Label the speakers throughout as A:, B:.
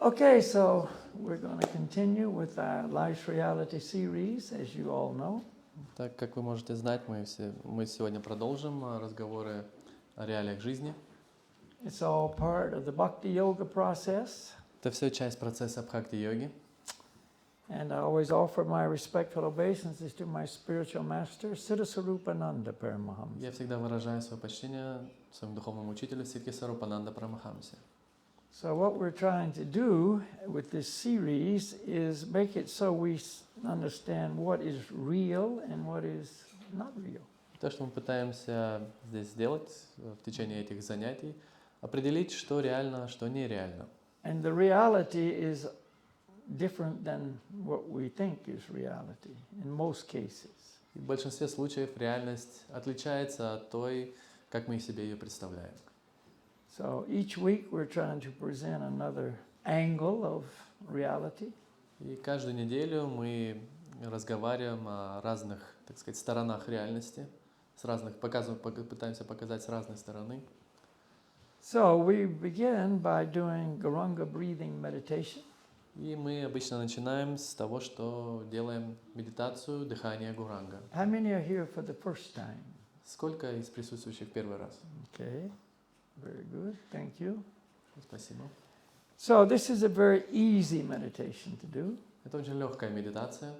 A: Okay, so we're going to continue with our Life Reality series, as you all know.
B: Так, как вы можете знать, мы сегодня продолжим разговоры о реалиях жизни.
A: It's all part of the Bhakti Yoga process.
B: Это все часть процесса бхакти-йоги.
A: And I always offer my respectful obeisances to my spiritual master, Siddhasarupananda Paramahamsa.
B: Я всегда выражаю свое почтение своему духовному учителю Сиддхи Сарупананда Парамахамсе.
A: So what we're trying to do with this series is make it so we understand what is real and what is not real.
B: То, что мы пытаемся здесь сделать в течение этих занятий, определить, что реально, что нереально.
A: And the reality is different than what we think is reality in most cases.
B: И в большинстве случаев реальность отличается от той, как мы себе ее представляем.
A: So each week we're trying to present another angle of reality.
B: И каждую неделю мы разговариваем о разных, так сказать, сторонах реальности, пытаемся показать с разной стороны.
A: So we begin by doing Guranga breathing meditation.
B: И мы обычно начинаем с того, что делаем медитацию дыхания гуранга.
A: How many are here for the first time?
B: Сколько из присутствующих первый раз?
A: Okay, very good, thank you.
B: Спасибо.
A: So this is a very easy meditation to do.
B: Это очень легкая медитация.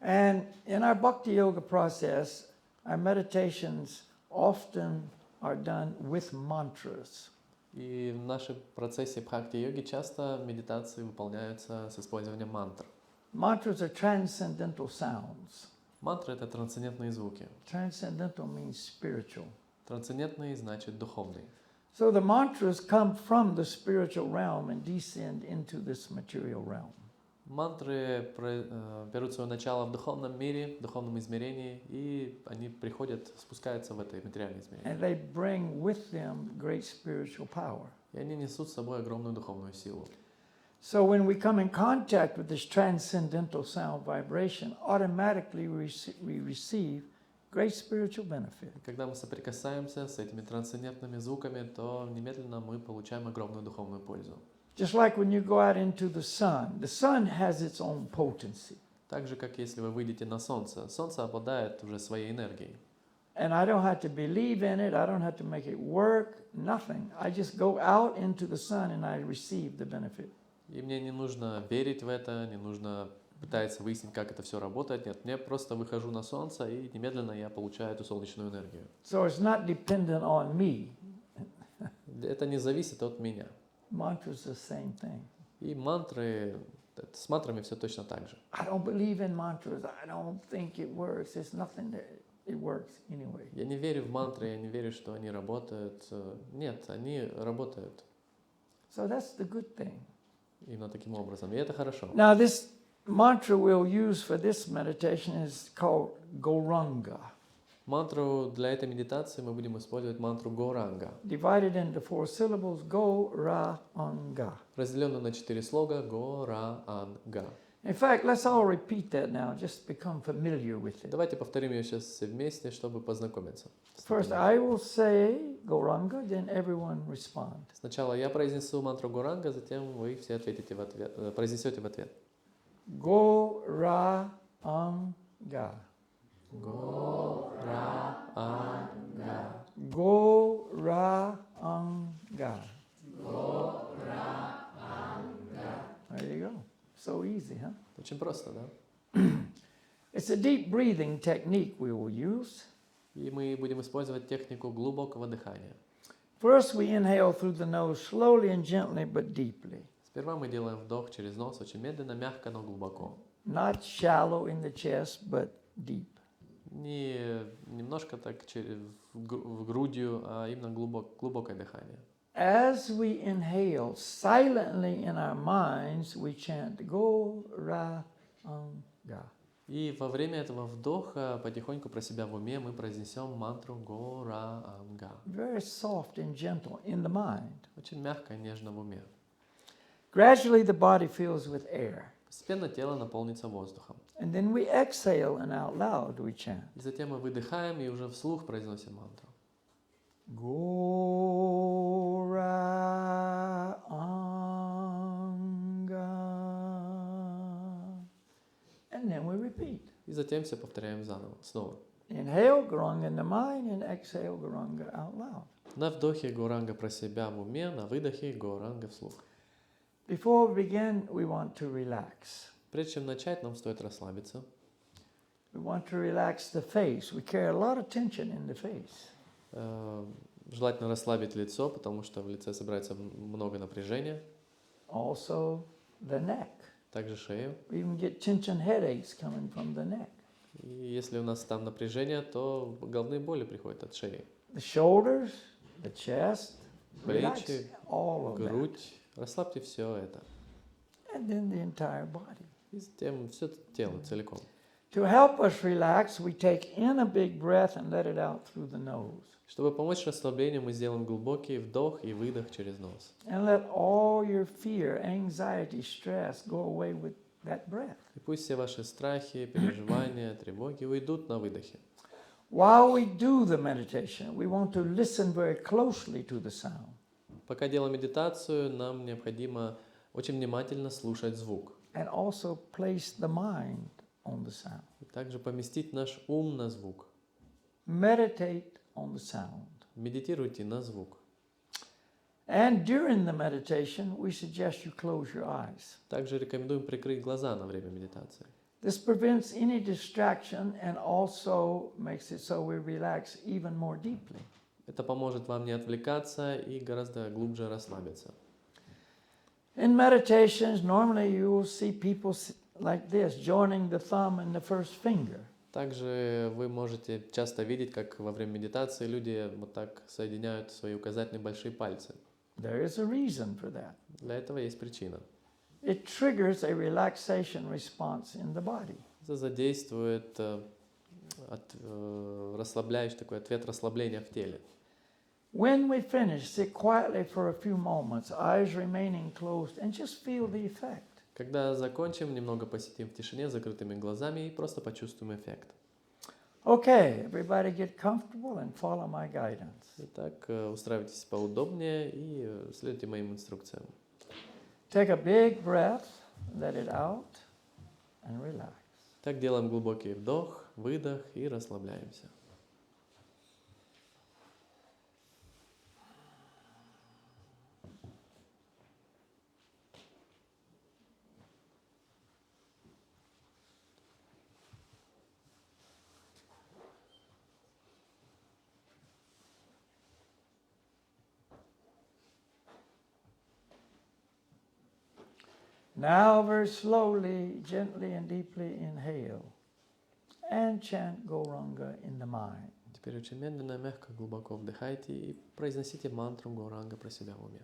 A: And in our Bhakti Yoga process, our meditations often are done with mantras.
B: И в нашем процессе бхакти-йоги часто медитации выполняются с использованием мантр.
A: Mantras are transcendental sounds.
B: Мантры — это трансцендентные звуки.
A: Transcendental means spiritual.
B: Трансцендентный значит духовный.
A: So the mantras come from the spiritual realm and descend into this material realm.
B: Мантры берут свое начало в духовном мире, в духовном измерении, и они спускаются в это материальное измерение.
A: And they bring with them great spiritual power.
B: И они несут с собой огромную духовную силу.
A: So when we come in contact with this transcendental sound vibration, automatically we receive great spiritual benefit.
B: Когда мы соприкасаемся с этими трансцендентными звуками, то немедленно мы получаем огромную духовную пользу.
A: Just like when you go out into the sun has its own potency.
B: Так же, как если вы выйдете на солнце. Солнце обладает уже своей энергией.
A: And I don't have to believe in it, I don't have to make it work, nothing. I just go out into the sun and I receive the benefit.
B: И мне не нужно верить в это, не нужно пытаться выяснить, как это все работает. Нет, я просто выхожу на солнце, и немедленно я получаю эту солнечную энергию.
A: So it's not dependent on me.
B: Это не зависит от меня.
A: Mantras are the same thing.
B: И мантры, с мантрами все точно так же.
A: I don't believe in mantras. I don't think it works. It's nothing that it works anyway.
B: Я не верю в мантры, я не верю, что они работают. Нет, они работают.
A: So that's the good thing.
B: Именно таким образом. И это хорошо.
A: Now this mantra we'll use for this meditation is called Gauranga.
B: Мантру для этой медитации мы будем использовать мантру Горанга.
A: Divided into 4 syllables, Gauranga.
B: Разделенную на 4 слога Горанга.
A: In fact, let's all repeat that now, just become familiar with it.
B: Давайте повторим ее сейчас все вместе, чтобы познакомиться.
A: First, I will say Gauranga, then everyone respond.
B: Сначала я произнесу мантру Горанга, затем вы все ответите в ответ, произнесете в ответ.
A: Gauranga.
B: Горанга.
A: Gauranga. There you go. So easy, huh?
B: Очень просто, да?
A: It's a deep breathing technique we will use.
B: И мы будем использовать технику глубокого дыхания.
A: First, we inhale through the nose slowly and gently, but deeply.
B: Сперва мы делаем вдох через нос, очень медленно, мягко, но глубоко.
A: Not shallow in the chest, but deep.
B: Не немножко так в грудью, а именно глубокое дыхание.
A: As we inhale, silently in our minds, we chant Gauranga.
B: И во время этого вдоха потихоньку про себя в уме мы произнесем мантру Горанга.
A: Very soft and gentle in the mind.
B: Очень мягко и нежно в уме.
A: Gradually the body fills with air.
B: Постепенно тело наполнится воздухом.
A: And then we exhale and out loud we chant.
B: И затем мы выдыхаем и уже вслух произносим мантру.
A: Gauranga.
B: затем все повторяем заново, снова.
A: Inhale, Gauranga in the mind, and exhale, Gauranga out loud.
B: На вдохе Гауранга про себя в уме, на выдохе Гауранга вслух.
A: Before we begin, we want to relax.
B: Прежде чем начать, нам стоит расслабиться.
A: We want to relax the face. We carry a lot of tension in the face.
B: Желательно расслабить лицо, потому что в лице собирается много напряжения.
A: Also, the neck.
B: Также шею.
A: We even get tension headaches coming from the neck.
B: И если у нас там напряжение, то головные боли приходят от шеи.
A: The shoulders, the chest, relax
B: Плечи,
A: all of that.
B: грудь. Расслабьте все это.
A: And then the entire body.
B: И затем все тело целиком.
A: To help us relax, we take in a big breath and let it out through the nose.
B: Чтобы помочь расслаблению, мы сделаем глубокий вдох и выдох через нос.
A: And let all your fear, anxiety, stress go away with that breath.
B: И пусть все ваши страхи, переживания, тревоги уйдут на выдохе.
A: While we do the meditation, we want to listen very closely to the sound.
B: Пока делаем медитацию, нам необходимо очень внимательно слушать звук.
A: And also place the mind on the sound.
B: И также поместить наш ум на звук.
A: Meditate on the sound.
B: Медитируйте на звук.
A: And during the meditation, we suggest you close your eyes.
B: Также рекомендуем прикрыть глаза на время медитации.
A: This prevents any distraction and also makes it so we relax even more deeply.
B: Это поможет вам не отвлекаться и гораздо глубже расслабиться.
A: In meditations, normally you will see people like this, joining the thumb and the first finger.
B: Также вы можете часто видеть, как во время медитации люди вот так соединяют свои указательные большие пальцы.
A: There is a reason for that.
B: Для этого есть причина.
A: It triggers a relaxation response in the body.
B: Это задействует расслабляющий такой ответ расслабления в теле.
A: When we finish, sit quietly for a few moments, eyes remaining closed, and just feel the effect.
B: Когда закончим, немного посидим в тишине, закрытыми глазами и просто почувствуем эффект.
A: Okay, everybody get comfortable and follow my guidance.
B: Итак, устраивайтесь поудобнее и следуйте моим инструкциям.
A: Take a big breath, let it out, and relax.
B: Так делаем глубокий вдох, выдох и расслабляемся.
A: Now very slowly, gently and deeply inhale and chant Gauranga in the mind.
B: Теперь очень медленно, мягко, глубоко вдыхайте и произносите мантру Гауранга про себя в уме.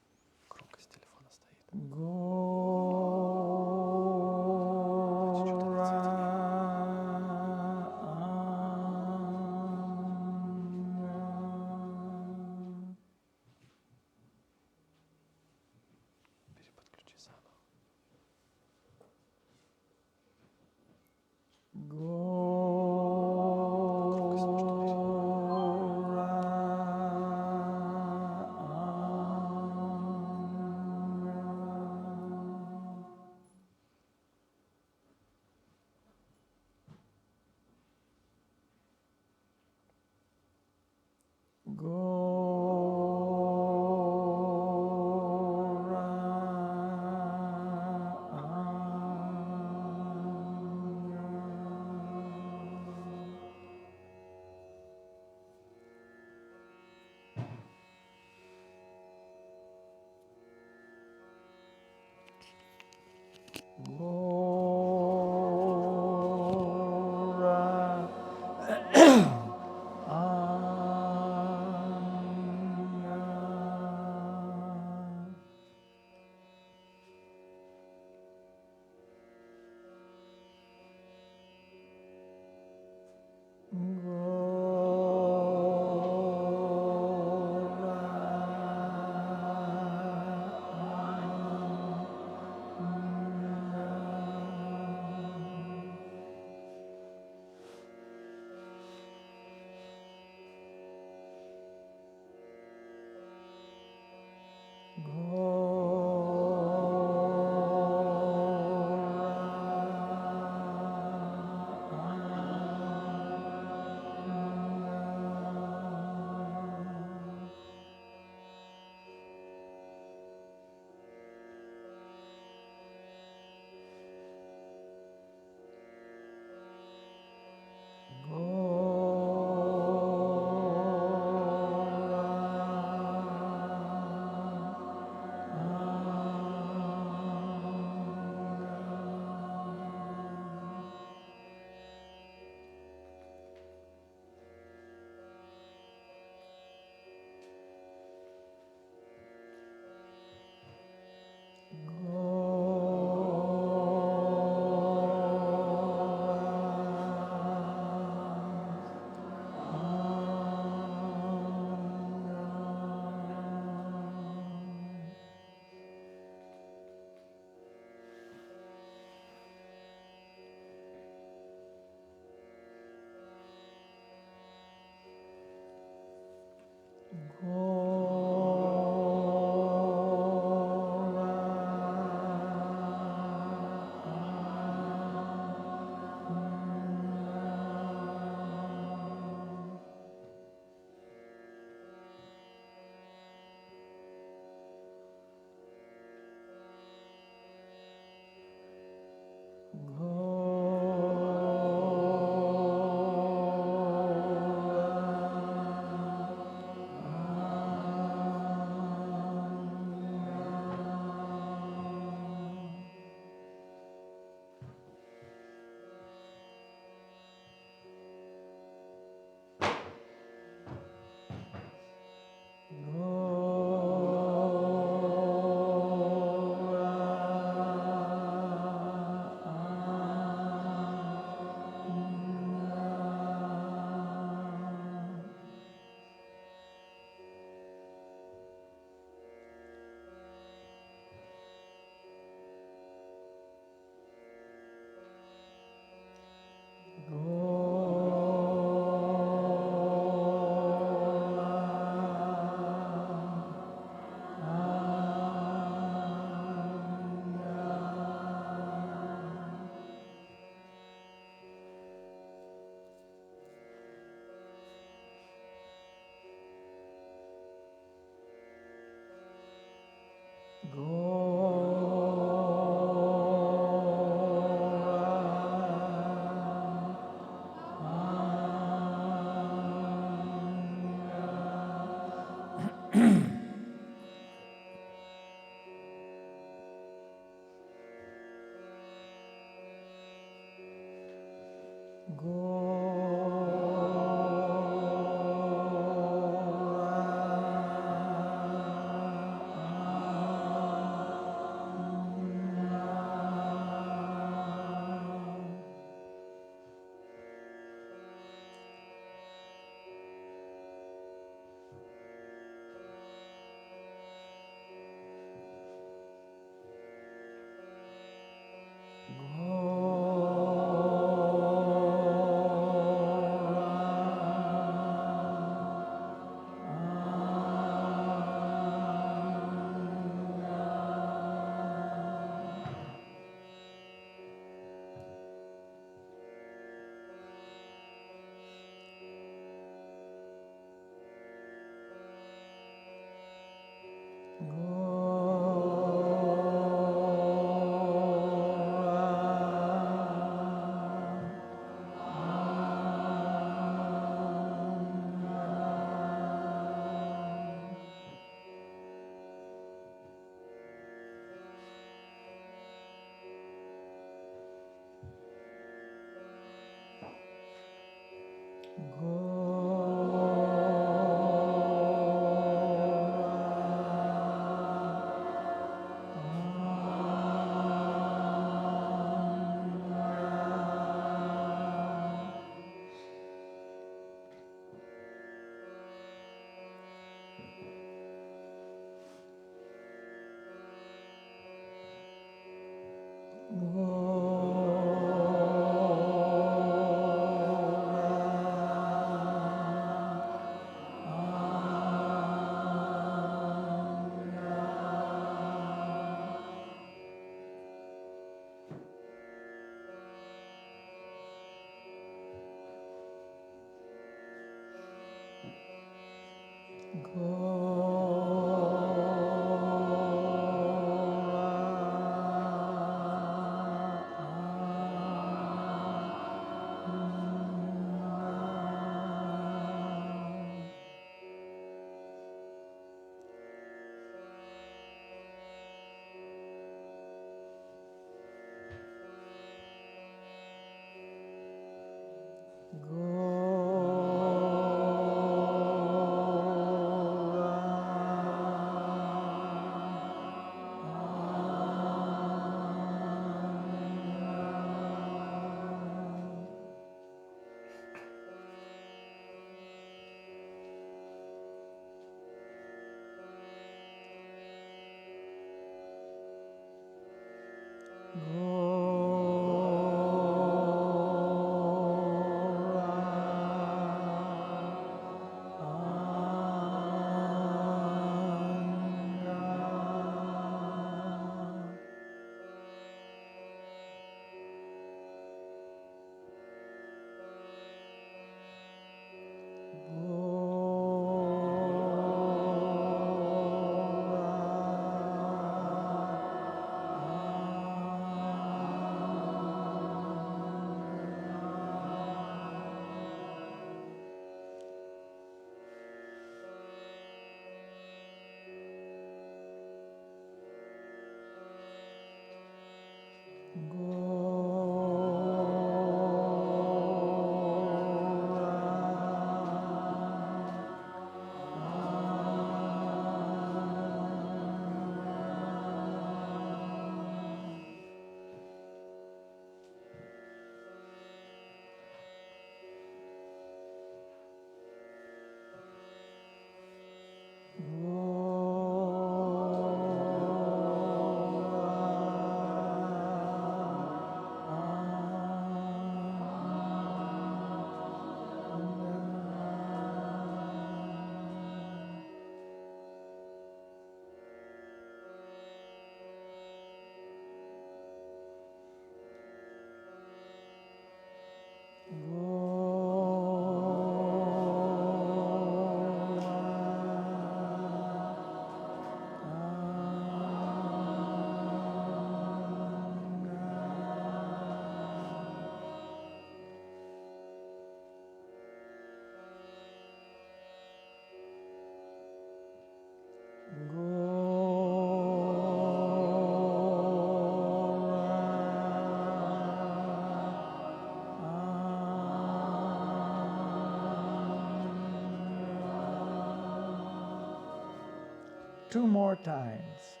A: 2 more times.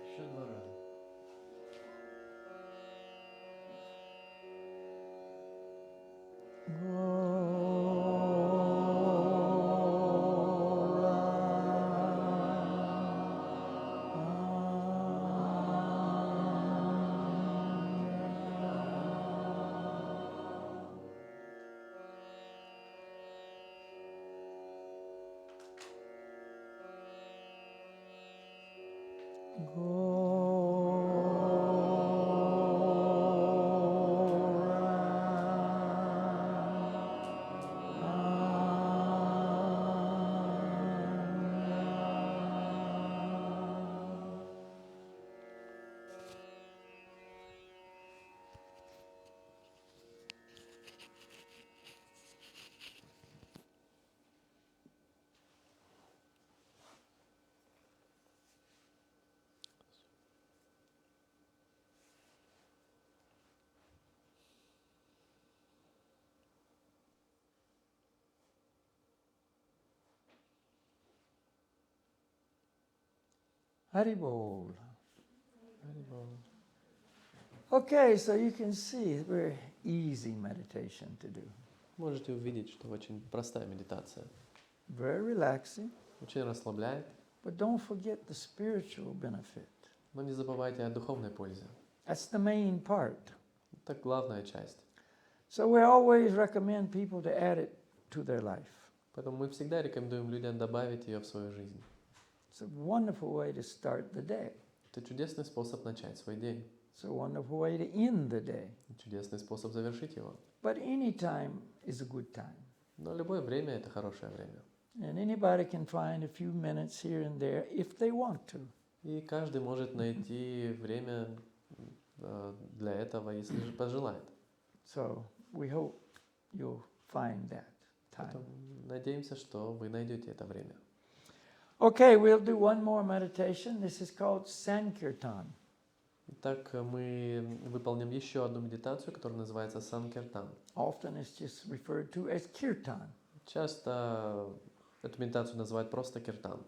B: Еще 2 раза.
A: Haribol. Okay, so you can see it's very easy meditation to do.
B: Можете увидеть, что очень простая медитация.
A: Very relaxing,
B: Очень расслабляет,
A: but don't forget the spiritual benefit.
B: но не забывайте о духовной пользе.
A: That's the main part.
B: Это главная часть.
A: So we always recommend people to add it to their life.
B: Поэтому мы всегда рекомендуем людям добавить ее в свою жизнь.
A: It's a wonderful way to start the day.
B: Это чудесный способ начать свой день.
A: It's a wonderful way to end the day.
B: Чудесный способ завершить его.
A: But any time is a good time.
B: Но любое время – это хорошее время.
A: And anybody can find a few minutes here and there if they want to.
B: И каждый может найти время для этого, если же пожелает.
A: So we hope you'll find that time.
B: Поэтому надеемся, что вы найдете это время.
A: Okay, we'll do one more meditation. This is called Sankirtan.
B: Итак, мы выполним еще одну медитацию, которая называется Санкиртан.
A: Often it's just referred to as Kirtan.
B: Часто эту медитацию называют просто киртан.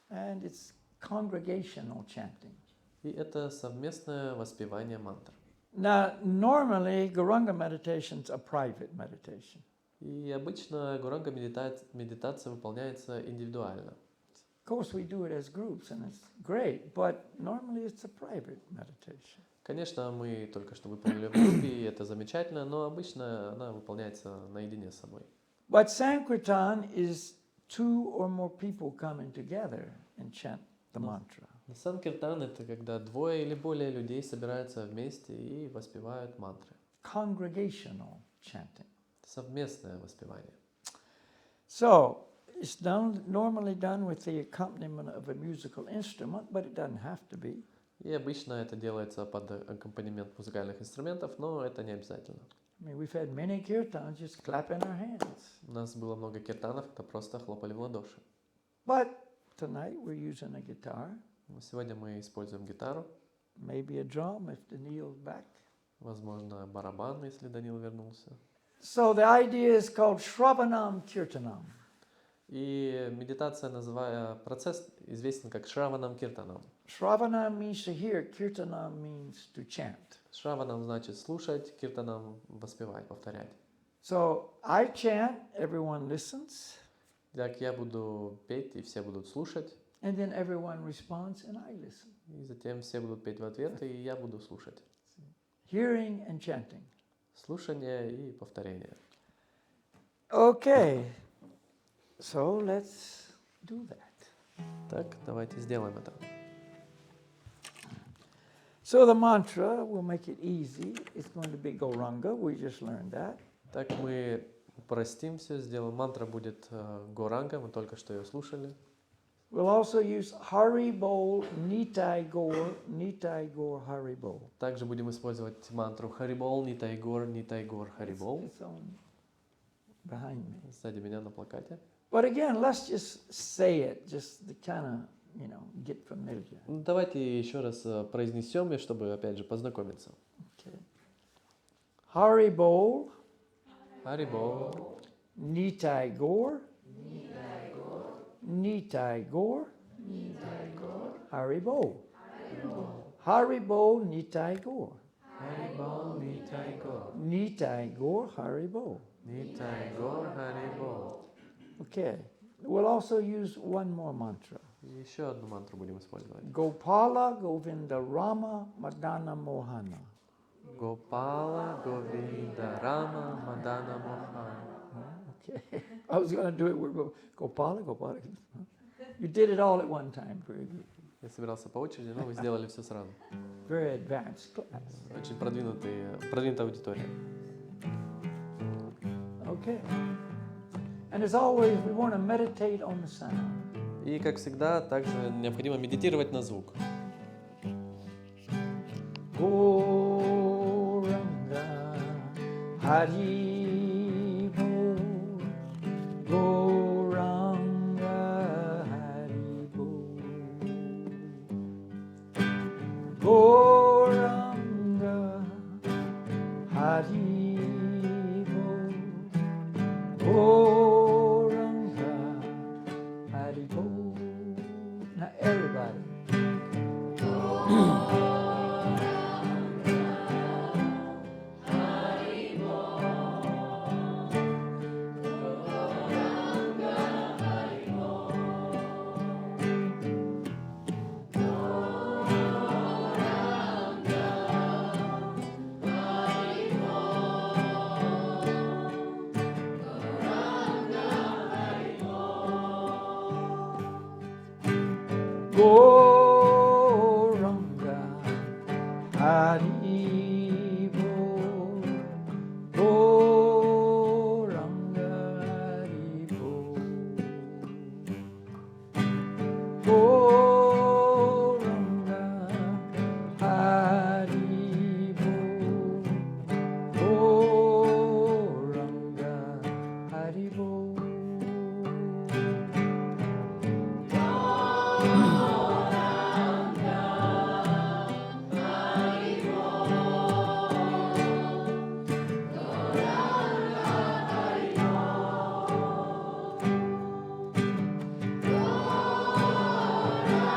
A: And it's congregational chanting.
B: И это совместное воспевание мантр.
A: Now, normally, Guranga meditations are private meditation.
B: И обычно гуранга медитация выполняется индивидуально.
A: Of course, we do it as groups, and it's great, but normally it's a private meditation.
B: Конечно, мы только что выполнили в группе, и это замечательно, но обычно она выполняется наедине с собой.
A: But Sankirtan is 2 or more people coming together and chant the mantra.
B: Санкиртан – это когда 2 или более людей собираются вместе и воспевают мантры.
A: Congregational chanting.
B: Совместное воспевание.
A: So, it's normally done with the accompaniment of a musical instrument, but it doesn't have to be.
B: И обычно это делается под аккомпанемент музыкальных инструментов, но это не обязательно.
A: I mean, we've had many kirtans just clapping our hands.
B: У нас было много киртанов, это просто хлопали в ладоши.
A: But tonight we're using a guitar,
B: Сегодня мы используем гитару,
A: maybe a drum if Daniel's back.
B: возможно, барабан, если Данил вернулся.
A: So the idea is called Shravanam Kirtanam.
B: И медитация, процесс известен как Шраванам Киртанам.
A: Shravanam means to hear, Kirtanam means to chant.
B: Шраванам значит слушать, Киртанам воспевать, повторять.
A: So I chant, everyone listens,
B: Так я буду петь, и все будут слушать,
A: and then everyone responds and I listen.
B: и затем все будут петь в ответ, и я буду слушать.
A: Hearing and chanting.
B: Слушание и повторение.
A: Okay, so let's do that.
B: Так, давайте сделаем это.
A: So the mantra, we'll make it easy. It's going to be Gauranga. We just learned that.
B: Так мы упростим все, сделаем. Мантра будет Горанга, мы только что ее слушали.
A: We'll also use Haribol, Nitai Gaur, Haribol.
B: Также будем использовать мантру Харибол, Нитай Гор, Харибол.
A: It's on behind me.
B: Сзади меня на плакате.
A: But again, let's just say it, just to kind of, get familiar.
B: Давайте еще раз произнесем ее, чтобы опять же познакомиться.
A: Okay. Haribol,
B: Харибол,
A: Nitai Gaur, Nitai Gaur, Haribo. Haribo Nitai Gaur.
B: Haribo, Nitai Gaur.
A: Nitai Gaur Haribo.
B: Nitai Gaur, Haribo.
A: Okay. We'll also use one more mantra.
B: Еще одну мантру будем использовать.
A: Gopala Govinda Rama Madana Mohana.
B: Gopala, Govinda, Rama, Madana, Mohana.
A: Okay. I was going to do it with Gopala, Gopala. You did it all at one time. Very good.
B: Я собирался по очереди, но вы сделали все сразу.
A: Very advanced class.
B: Очень продвинутая аудитория.
A: Okay. And as always, we want to meditate on the sound.
B: И, как всегда, также необходимо медитировать на звук.
A: Goranga Haribo. Goranga Haribo. Goranga Haribo. Goranga Haribo. Now everybody. Goranga Haribo. Goranga Haribo. Goranga Haribo. Goranga Haribo. Goranga Haribo.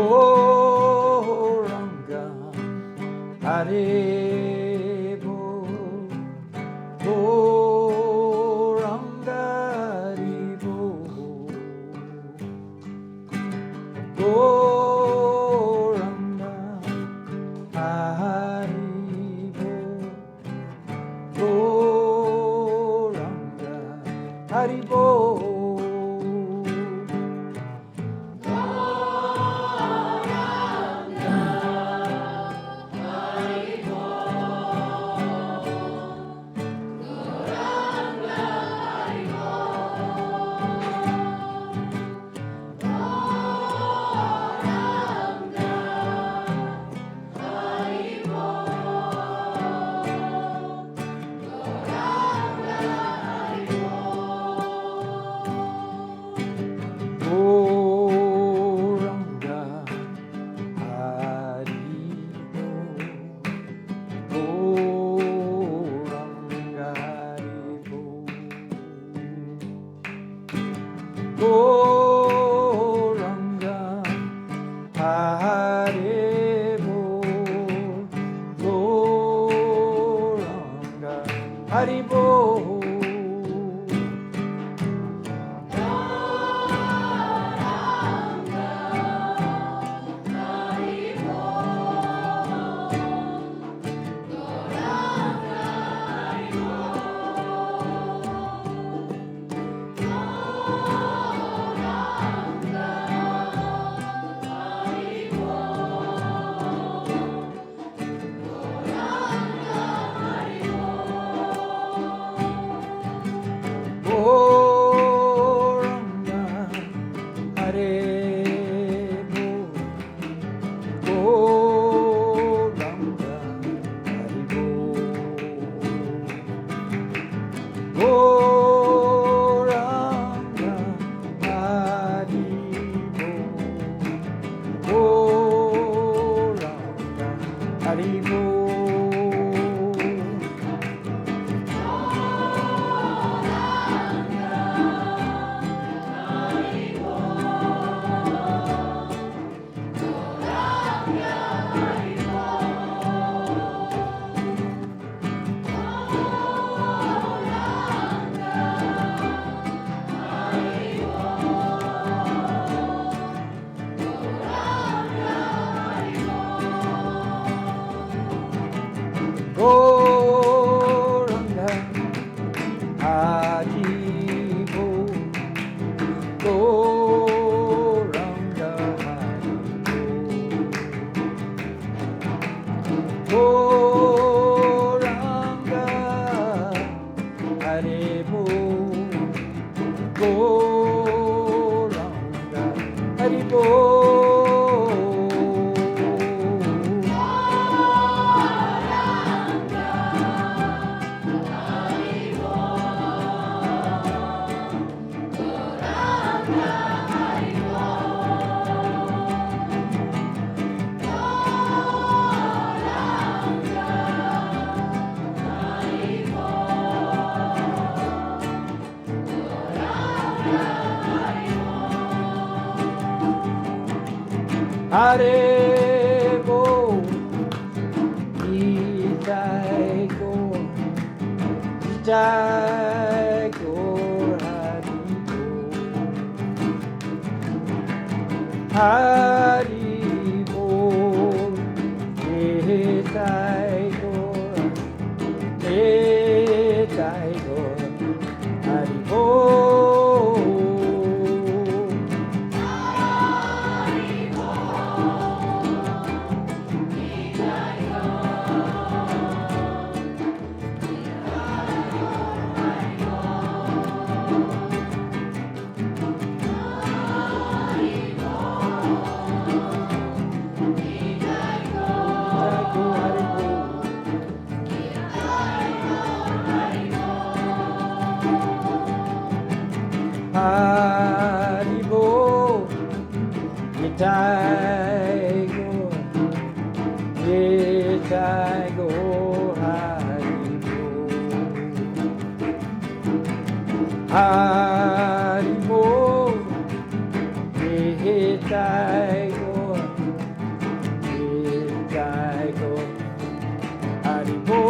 A: Goranga Haribo. Goranga Haribo. Goranga Haribo. Goranga Haribo. Goranga Haribo. Goranga Haribo. Goranga Haribo. Harebo, Itaiko, Itaiko, Haribo, Itaiko, Itaiko, Haribo. Haribo, Itaigo, Itaigo, Haribo, Haribo, Itaigo, Itaigo, Haribo.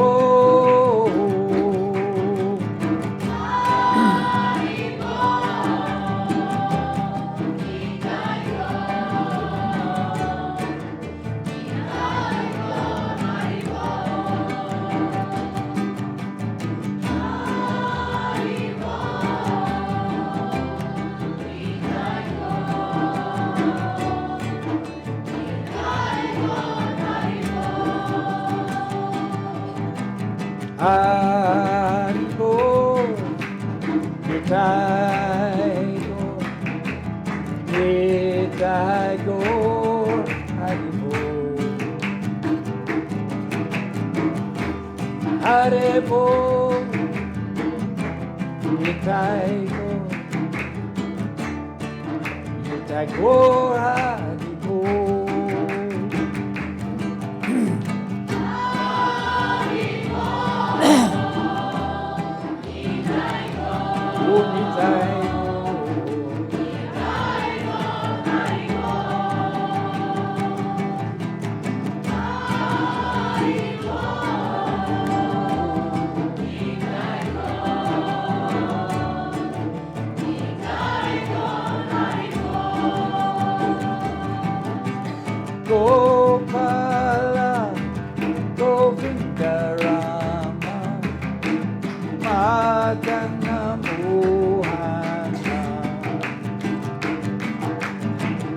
A: Haribo, Itaigo, Itaigo, Haribo, Haribo, Itaigo, Itaigo, Haribo. Gopala, Govinda Rama, Madana Mohana.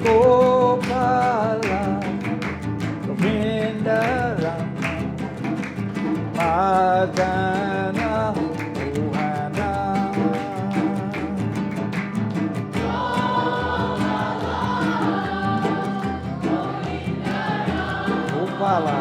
A: Gopala, Govinda Rama, Madana Mohana. Gopala.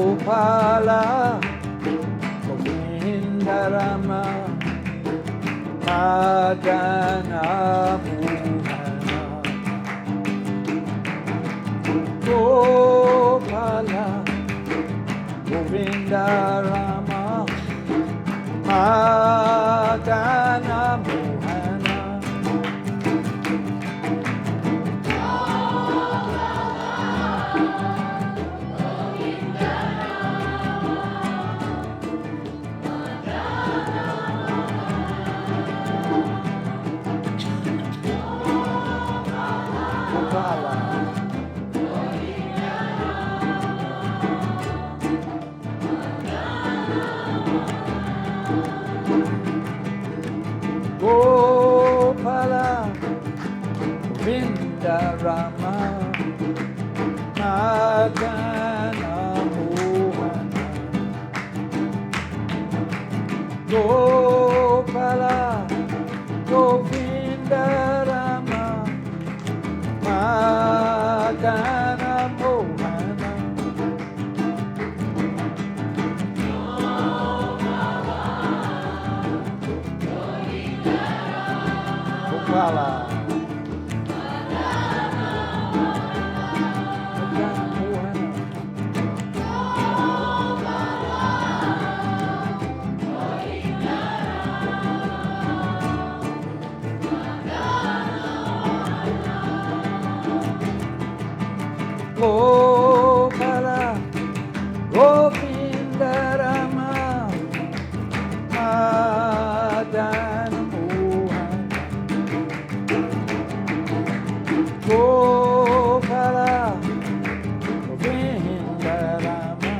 A: Gopala, Govinda Rama, Madana Mohana. Gopala, Govinda Rama, Madana Mohana. Gopala. Rama Madana Mohana Gopala Govinda Rama Madana Mohana Gopala Gopala Govinda Rama Madana Mohana Gopala Govinda Rama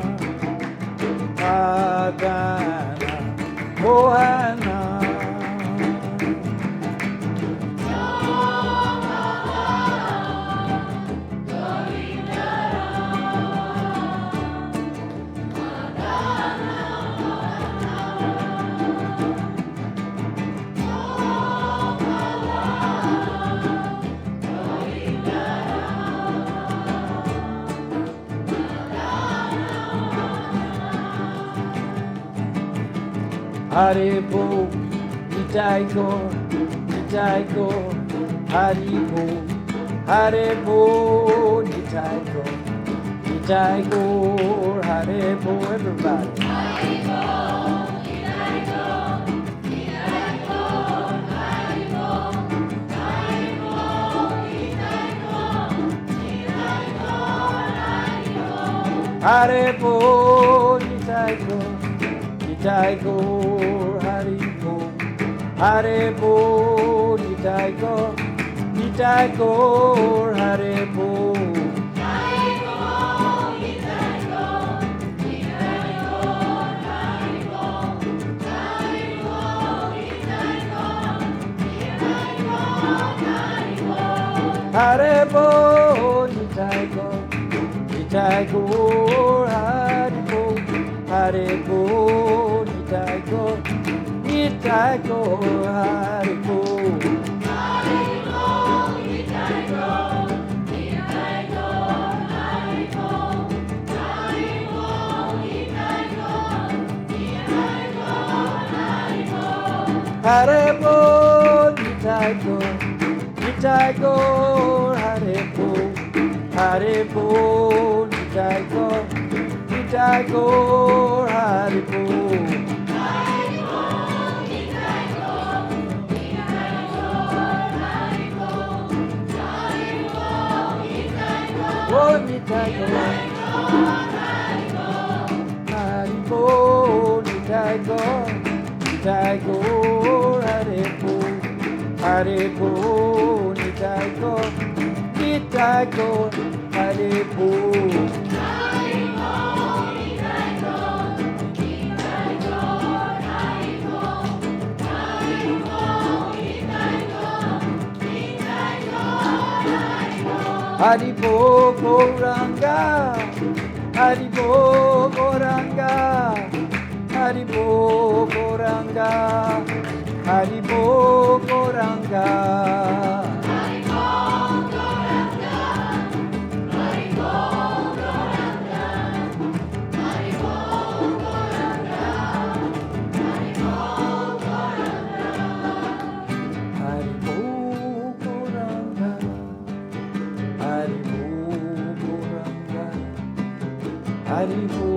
A: Madana Mohana Hare Bo, Nitai Gaur, Nitai Gaur, Hare Bo, Hare Bo, Nitai Gaur, Nitai Gaur, Hare Bo, everybody. Hare Bo, Nitai Gaur, Nitai Gaur, Hare Bo, Hare Bo, Nitai Gaur, Nitai Gaur, Hare Bo, Nitai Gaur. Nitai Gaur, Hare Bo, Hare Bo, Nitai Gaur, Nitai Gaur, Hare Bo. Hare Bo, Nitai Gaur, Nitai Gaur, Hare Bo, Hare Bo, Nitai Gaur, Nitai Gaur, Hare Bo. Hare Bo, Nitai Gaur, Nitai Gaur, Hare Bo, Hare Bo. Nitai Gaur, Nitai Gaur, Hare Bo. Hare Bo, Nitai Gaur, Nitai Gaur, Hare Bo, Hare Bo, Nitai Gaur, Nitai Gaur, Hare Bo. Hare Bo, Nitai Gaur, Nitai Gaur, Hare Bo, Hare Bo, Nitai Gaur, Nitai Gaur, Hare Bo. Oh, Nitai Gaur, Hare Bo, Nitai Gaur, Nitai Gaur, Hare Bo, Hare Bo, Nitai Gaur, Nitai Gaur, Hare Bo. Haribo Goranga, Haribo Goranga, Haribo Goranga, Haribo Goranga. Haribo Goranga, Haribo Goranga, Haribo Goranga, Haribo Goranga, Haribo Goranga. Haribo Goranga, Haribo Goranga, Haribo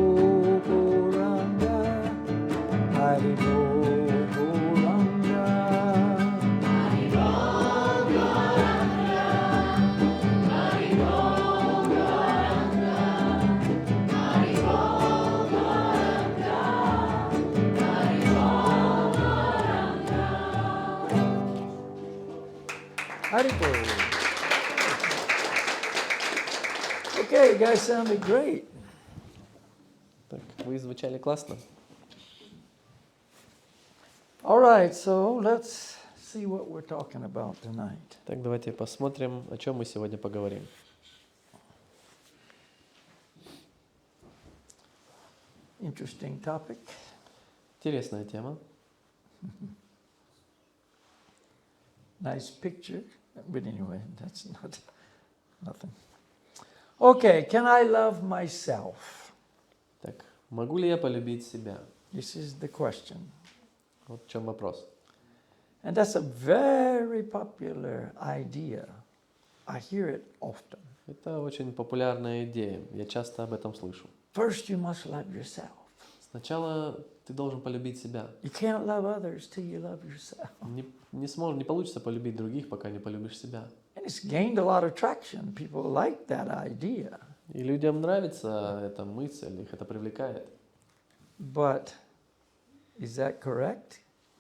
A: Goranga, Haribo Goranga, Haribo Goranga, Haribo Goranga, Haribo Goranga. Haribo. Okay, you guys sounded great.
B: Так, вы звучали классно.
A: All right, so let's see what we're talking about tonight.
B: Так, давайте посмотрим, о чем мы сегодня поговорим.
A: Interesting topic.
B: Интересная тема.
A: Nice picture. But anyway, that's not nothing. Okay, can I love myself?
B: Так, могу ли я полюбить себя?
A: This is the question.
B: Вот в чем вопрос.
A: And that's a very popular idea. I hear it often.
B: Это очень популярная идея. Я часто об этом слышу.
A: First, you must love yourself.
B: Сначала ты должен полюбить себя.
A: You can't love others till you love yourself.
B: Не получится полюбить других, пока не полюбишь себя.
A: And it's gained a lot of traction. People like that idea.
B: И людям нравится эта мысль, их это привлекает.
A: But is that correct?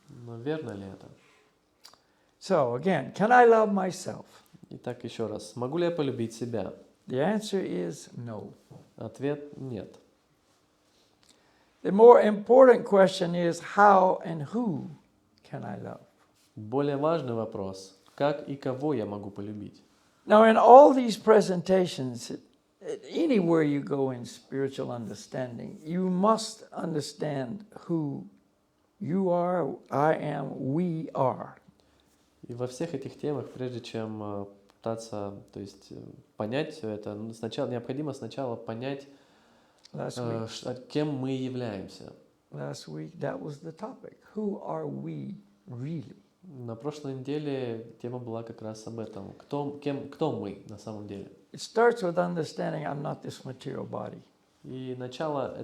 B: Но верно ли это?
A: So again, can I love myself?
B: Итак, еще раз. Могу ли я полюбить себя?
A: The answer is no.
B: Ответ – нет.
A: The more important question is how and who can I love?
B: Более важный вопрос – как и кого я могу полюбить?
A: Now, in all these presentations, anywhere you go in spiritual understanding, you must understand who you are, I am, we are.
B: И во всех этих темах, прежде чем пытаться, то есть понять все это, сначала необходимо сначала понять, кем мы являемся.
A: Last week, that was the topic. Who are we really?
B: На прошлой неделе тема была как раз об этом. Кто мы на самом деле?
A: It starts with understanding I'm not this material body.
B: И начинается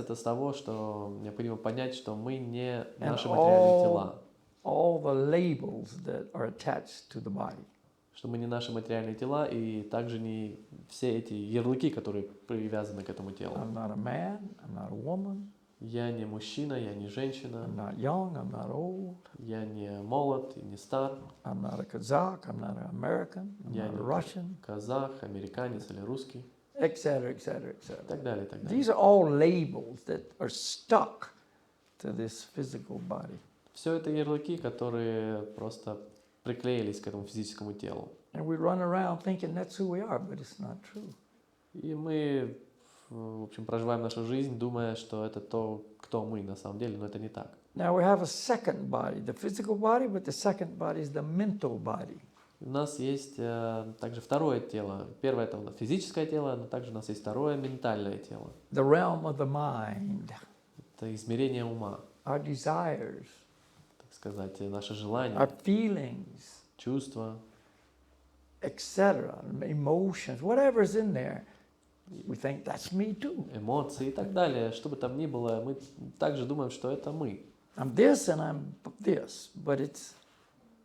B: это с того, что необходимо понять, что мы не наши материальные тела.
A: All the labels that are attached to the body.
B: Что мы не наши материальные тела, и также не все эти ярлыки, которые привязаны к этому телу.
A: I'm not a man, I'm not a woman.
B: Я не мужчина, я не женщина.
A: I'm not young, I'm not old.
B: Я не молод и не стар.
A: I'm not a Kazakh, I'm not an American, I'm
B: Я
A: not a
B: не
A: Russian.
B: казах, американец или русский.
A: Etc., etc., etc.
B: И так далее, и так далее.
A: These are all labels that are stuck to this physical body.
B: Все это ярлыки, которые просто приклеились к этому физическому телу.
A: And we run around thinking that's who we are, but it's not true.
B: И мы, в общем, проживаем нашу жизнь, думая, что это то, кто мы на самом деле, но это не так.
A: Now we have a second body, the physical body, but the second body is the mental body.
B: У нас есть также второе тело. Первое – это физическое тело, но также у нас есть второе ментальное тело.
A: The realm of the mind.
B: Это измерение ума,
A: Our desires,
B: так сказать, наши желания,
A: our feelings,
B: чувства,
A: etc., emotions, whatever's in there, we think that's me too.
B: эмоции и так далее. Что бы там ни было, мы также думаем, что это мы.
A: I'm this and I'm this, but it's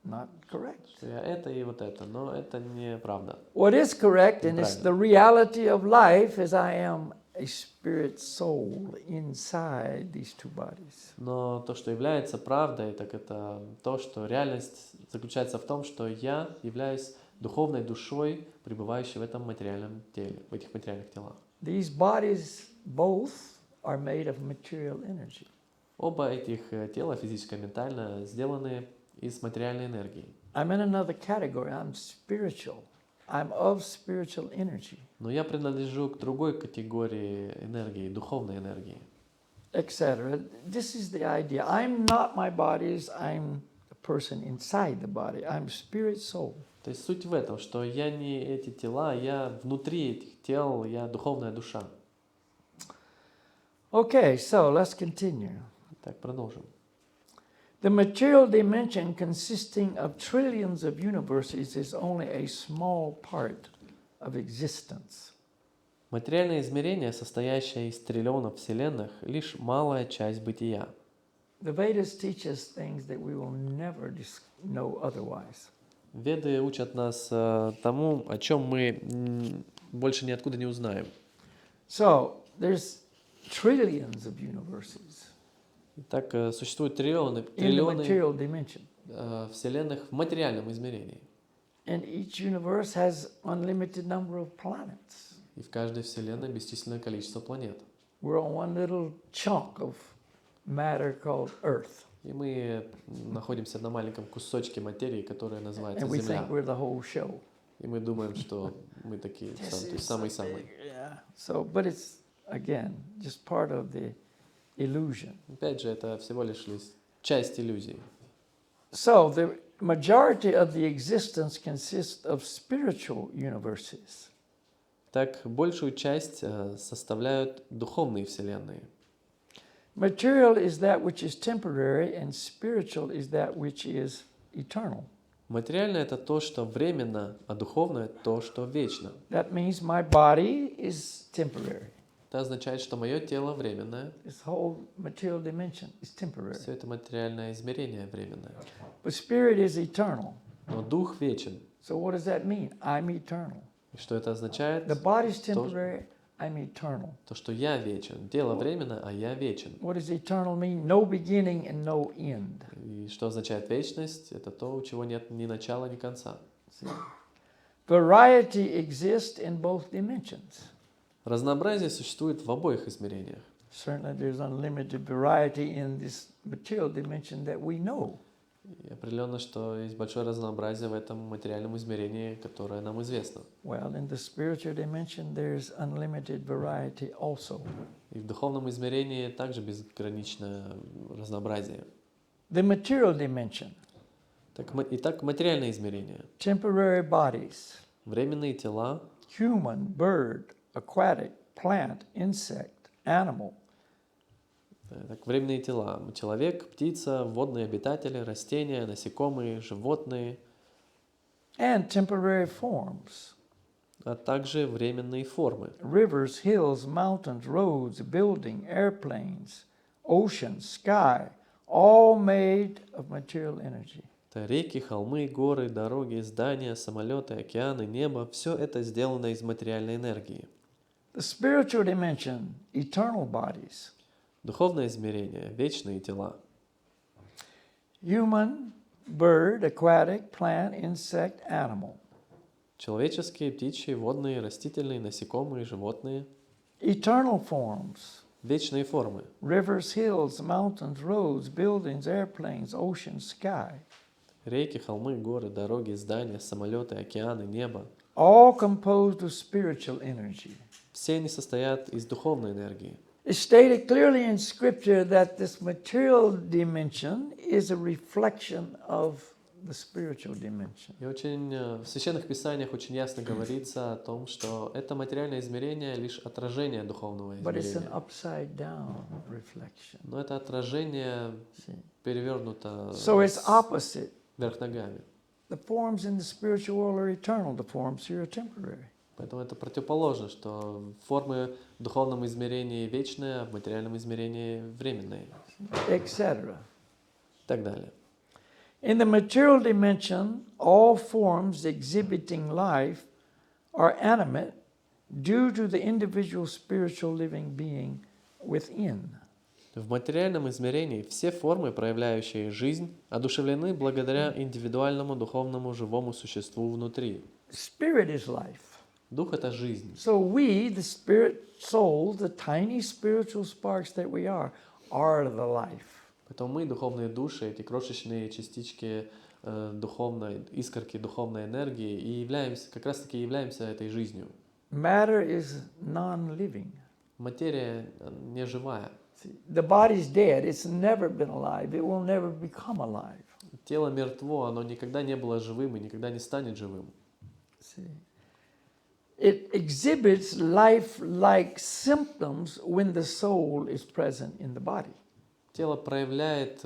A: not correct.
B: Что я это и вот это, но это неправда.
A: What is correct, and it's the reality of life, is I am a spirit soul inside these two bodies.
B: Но то, что является правдой, так это то, что реальность заключается в том, что я являюсь духовной душой, пребывающей в этом материальном теле, в этих материальных телах.
A: These bodies both are made of material energy.
B: Оба этих тела, физическое и ментальное, сделаны из материальной энергии.
A: I'm in another category. I'm spiritual. I'm of spiritual energy.
B: Но я принадлежу к другой категории энергии, духовной энергии.
A: Etc. This is the idea. I'm not my bodies. I'm the person inside the body. I'm spirit soul.
B: То есть суть в этом, что я не эти тела, я внутри этих тел, я духовная душа.
A: Okay, so let's continue.
B: Так, продолжим.
A: The material dimension consisting of trillions of universes is only a small part of existence.
B: Материальное измерение, состоящее из триллионов вселенных, лишь малая часть бытия.
A: The Vedas teach us things that we will never know otherwise.
B: Веды учат нас тому, о чем мы больше ниоткуда не узнаем.
A: So, there's trillions of universes.
B: Итак, существуют триллионы вселенных в материальном измерении.
A: And each universe has unlimited number of planets.
B: И в каждой вселенной бесчисленное количество планет.
A: We're on one little chunk of matter called Earth.
B: И мы находимся на маленьком кусочке материи, которая называется
A: And we
B: Земля.
A: think we're the whole show.
B: И мы думаем, что мы такие
A: This
B: то есть
A: is
B: самые-самые.
A: yeah. So, but it's again just part of the illusion.
B: Опять же, это всего лишь часть иллюзии.
A: So the majority of the existence consists of spiritual universes.
B: Так, большую часть составляют духовные вселенные.
A: Material is that which is temporary, and spiritual is that which is eternal.
B: Материальное — это то, что временно, а духовное — то, что вечно.
A: That means my body is temporary.
B: Это означает, что мое тело временное.
A: This whole material dimension is temporary.
B: Все это материальное измерение временное.
A: But spirit is eternal.
B: Но дух вечен.
A: So what does that mean? I'm eternal.
B: И что это означает?
A: The body is temporary, I'm eternal.
B: То, что я вечен. Тело временно, а я вечен.
A: What does eternal mean? No beginning and no end.
B: И что означает вечность? Это то, у чего нет ни начала, ни конца.
A: See? Variety exists in both dimensions.
B: Разнообразие существует в обоих измерениях.
A: Certainly there's unlimited variety in this material dimension that we know.
B: И определенно, что есть большое разнообразие в этом материальном измерении, которое нам известно.
A: Well, in the spiritual dimension there's unlimited variety also.
B: И в духовном измерении также безграничное разнообразие.
A: The material dimension.
B: Итак, материальное измерение.
A: Temporary bodies.
B: Временные тела.
A: Human, bird, aquatic, plant, insect, animal.
B: Так, временные тела. Человек, птица, водные обитатели, растения, насекомые, животные.
A: And temporary forms.
B: А также временные формы.
A: Rivers, hills, mountains, roads, building, airplanes, ocean, sky, all made of material energy.
B: Это реки, холмы, горы, дороги, здания, самолеты, океаны, небо. Все это сделано из материальной энергии.
A: The spiritual dimension, eternal bodies.
B: Духовное измерение, вечные тела.
A: Human, bird, aquatic, plant, insect, animal.
B: Человеческие, птичьи, водные, растительные, насекомые, животные.
A: Eternal forms.
B: Вечные формы.
A: Rivers, hills, mountains, roads, buildings, airplanes, ocean, sky.
B: Реки, холмы, горы, дороги, здания, самолеты, океаны, небо.
A: All composed of spiritual energy.
B: Все они состоят из духовной энергии.
A: It's stated clearly in Scripture that this material dimension is a reflection of the spiritual dimension.
B: И в священных писаниях очень ясно говорится о том, что это материальное измерение лишь отражение духовного
A: But it's an
B: измерения.
A: upside down reflection.
B: Но это отражение перевернуто
A: So it's opposite.
B: вверх ногами.
A: The forms in the spiritual world are eternal. The forms here are temporary.
B: Поэтому это противоположно, что формы в духовном измерении вечные, а в материальном измерении временные.
A: Etc.
B: И так далее.
A: In the material dimension, all forms exhibiting life are animate due to the individual spiritual living being within.
B: В материальном измерении все формы, проявляющие жизнь, одушевлены благодаря индивидуальному духовному живому существу внутри.
A: Spirit is life.
B: Дух — это жизнь.
A: So we, the spirit souls, the tiny spiritual sparks that we are the life.
B: Поэтому мы, духовные души, эти крошечные частички духовной, искорки духовной энергии, и как раз-таки являемся этой жизнью.
A: Matter is non-living.
B: Материя не живая.
A: The body's dead. It's never been alive. It will never become alive.
B: Тело мертво, оно никогда не было живым и никогда не станет живым.
A: See. It exhibits life-like symptoms when the soul is present in the body.
B: Тело проявляет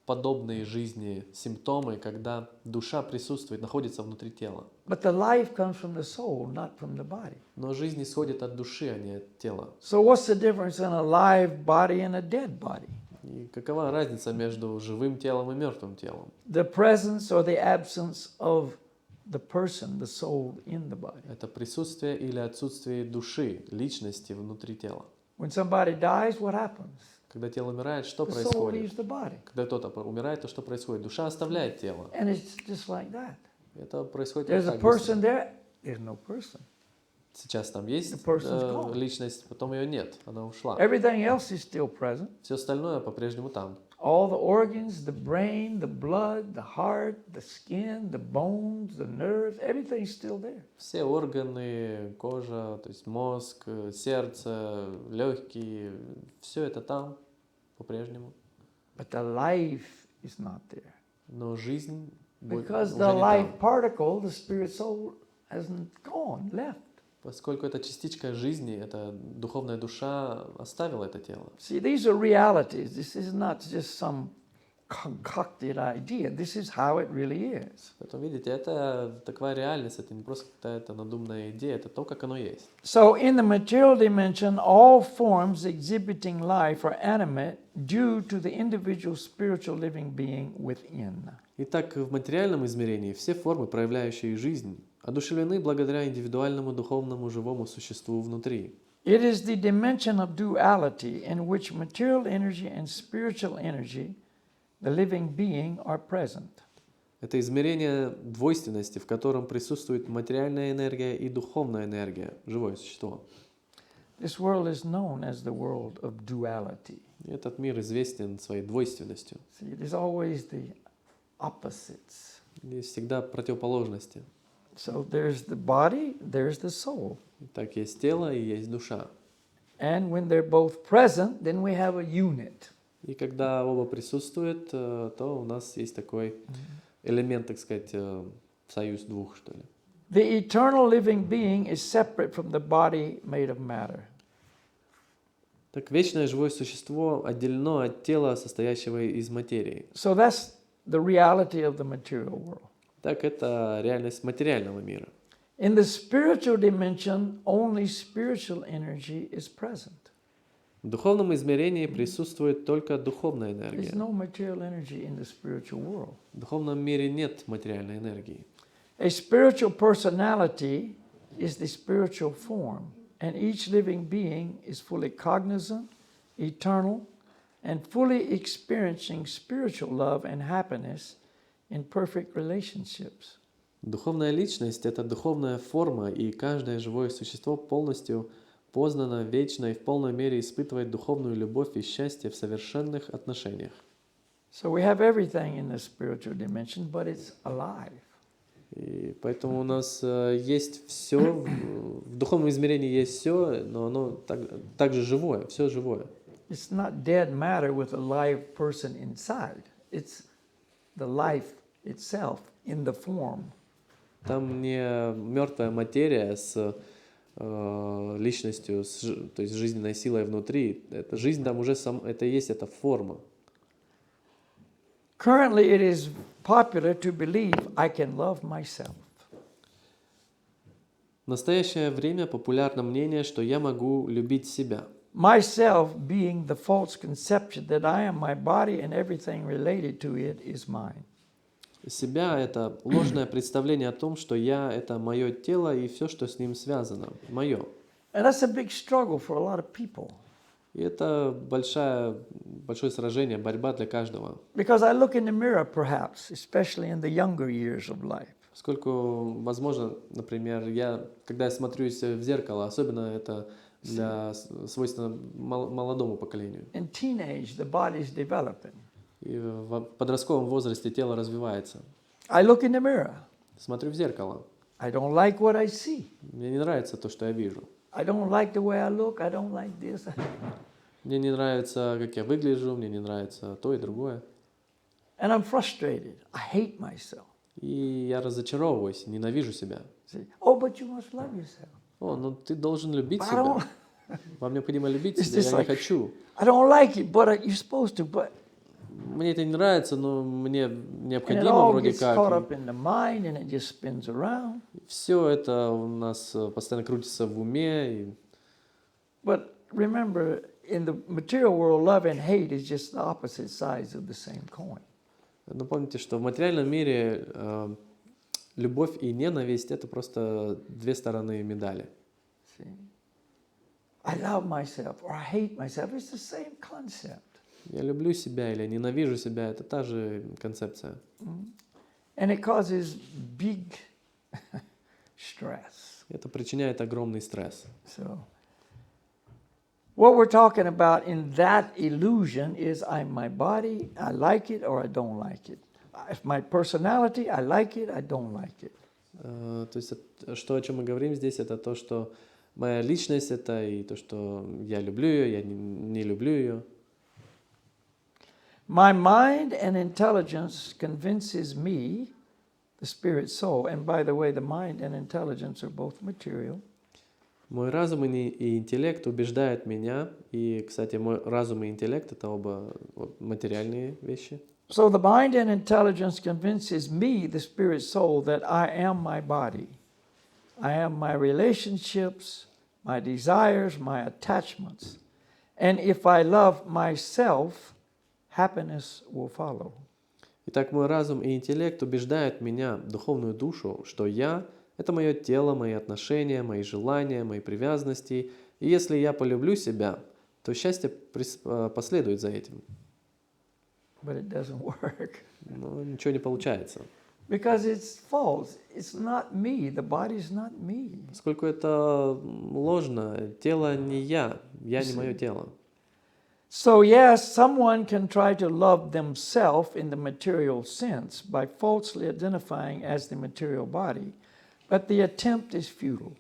B: подобные жизни симптомы, когда душа присутствует, находится внутри тела.
A: But the life comes from the soul, not from the body.
B: Но жизнь исходит от души, а не от тела.
A: So what's the difference in a live body and a dead body?
B: И какова разница между живым телом и мертвым телом?
A: The presence or the absence of the person, the soul in the body.
B: Это присутствие или отсутствие души, личности внутри тела.
A: When somebody dies, what happens?
B: Когда тело умирает, что
A: The soul leaves
B: происходит?
A: the body.
B: Когда кто-то умирает, то что происходит? Душа оставляет тело.
A: And it's just like that.
B: Это происходит
A: There's
B: вот
A: a
B: так
A: person
B: быстро.
A: there, there's no person.
B: Сейчас там есть
A: The person's gone.
B: личность, потом ее нет, она ушла.
A: Everything else is still present.
B: Все остальное по-прежнему там.
A: All the organs, the brain, the blood, the heart, the skin, the bones, the nerves, everything's still there.
B: Все органы, кожа, то есть мозг, сердце, легкие, все это там по-прежнему.
A: But the life is not there.
B: Но жизнь
A: Because
B: уже
A: the
B: не
A: life
B: там.
A: particle, the spirit soul, hasn't gone, left.
B: Поскольку это частичка жизни, эта духовная душа оставила это тело.
A: See, these are realities. This is not just some concocted idea. This is how it really is.
B: Поэтому, видите, это такая реальность, это не просто какая-то надуманная идея, это то, как оно есть.
A: So, in the material dimension, all forms exhibiting life are animate due to the individual spiritual living being within.
B: Итак, в материальном измерении все формы, проявляющие жизнь, одушевлены благодаря индивидуальному духовному живому существу внутри.
A: It is the dimension of duality in which material energy and spiritual energy, the living being, are present.
B: Это измерение двойственности, в котором присутствует материальная энергия и духовная энергия, живое существо.
A: This world is known as the world of duality.
B: И этот мир известен своей двойственностью.
A: See, there's always the opposites.
B: Есть всегда противоположности.
A: So there's the body, there's the soul.
B: Так есть тело и есть душа.
A: And when they're both present, then we have a unit.
B: И когда оба присутствуют, то у нас есть такой элемент, так сказать, союз двух, что ли.
A: The eternal living being is separate from the body made of matter.
B: Так вечное живое существо отделено от тела, состоящего из материи.
A: So that's the reality of the material world.
B: Так это реальность материального мира.
A: In the spiritual dimension, only spiritual energy is present.
B: В духовном измерении присутствует только духовная
A: There's
B: энергия.
A: no material energy in the spiritual world.
B: В духовном мире нет материальной энергии.
A: A spiritual personality is the spiritual form, and each living being is fully cognizant, eternal, and fully experiencing spiritual love and happiness in perfect relationships.
B: Духовная личность – это духовная форма, и каждое живое существо полностью познано, вечно и в полной мере испытывает духовную любовь и счастье в совершенных отношениях.
A: So we have everything in the spiritual dimension, but it's alive.
B: И поэтому у нас есть все, в духовном измерении есть все, но оно также живое, все живое.
A: It's not dead matter with a live person inside. It's the life itself in the form.
B: Там не мертвая материя с личностью, то есть жизненной силой внутри. Это жизнь там уже это и есть эта форма.
A: Currently, it is popular to believe I can love myself.
B: В настоящее время популярно мнение, что я могу любить себя.
A: Myself being the false conception that I am my body and everything related to it is mine.
B: Себя – это ложное представление о том, что я – это мое тело и все, что с ним связано, мое.
A: And that's a big struggle for a lot of people.
B: И это большое сражение, борьба для каждого.
A: Because I look in the mirror, perhaps, especially in the younger years of life.
B: Поскольку, возможно, например, когда я смотрюсь в зеркало, особенно это свойственно молодому поколению.
A: In teenage, the body is developing.
B: И в подростковом возрасте тело развивается.
A: I look in the mirror.
B: Смотрю в зеркало.
A: I don't like what I see.
B: Мне не нравится то, что я вижу.
A: I don't like the way I look. I don't like this.
B: Мне не нравится, как я выгляжу, мне не нравится то и другое.
A: And I'm frustrated. I hate myself.
B: И я разочаровываюсь, ненавижу себя.
A: See, oh, but you must love yourself.
B: Ну ты должен любить
A: But I
B: себя.
A: don't,
B: Вам необходимо любить
A: It's
B: себя,
A: just
B: я не
A: like-
B: хочу.
A: I don't like it, but you're supposed to. But
B: Мне это не нравится, но мне
A: and it
B: необходимо
A: all
B: вроде
A: gets caught
B: как.
A: up in the mind, and it just spins around.
B: Все это у нас постоянно крутится в уме. И
A: But remember, in the material world, love and hate is just the opposite sides of the same coin.
B: Но помните, что в материальном мире любовь и ненависть – это просто две стороны медали.
A: See, I love myself or I hate myself. It's the same concept.
B: Я люблю себя или ненавижу себя – это та же концепция.
A: And it causes big stress.
B: Это причиняет огромный стресс.
A: So What we're talking about in that illusion is I'm my body, I like it or I don't like it. If my personality, I like it, I don't like it.
B: То есть, что, о чем мы говорим здесь, это то, что моя личность, это и то, что я люблю ее, я не люблю ее.
A: My mind and intelligence convinces me, the spirit soul, and by the way, the mind and intelligence are both material.
B: Мой разум и интеллект убеждают меня, и, кстати, мой разум и интеллект — это оба материальные вещи.
A: So the mind and intelligence convinces me, the spirit soul, that I am my body. I am my relationships, my desires, my attachments. And if I love myself, happiness will follow.
B: Итак, мой разум и интеллект убеждают меня, духовную душу, что я — это мое тело, мои отношения, мои желания, мои привязанности. И если я полюблю себя, то счастье последует за этим.
A: But it doesn't work.
B: Но ничего не получается.
A: Because it's false. It's not me. The body's not me.
B: Поскольку это ложно, тело не я не мое тело.
A: So yes, someone can try to love themselves in the material sense by falsely identifying as the material body, but the attempt is futile.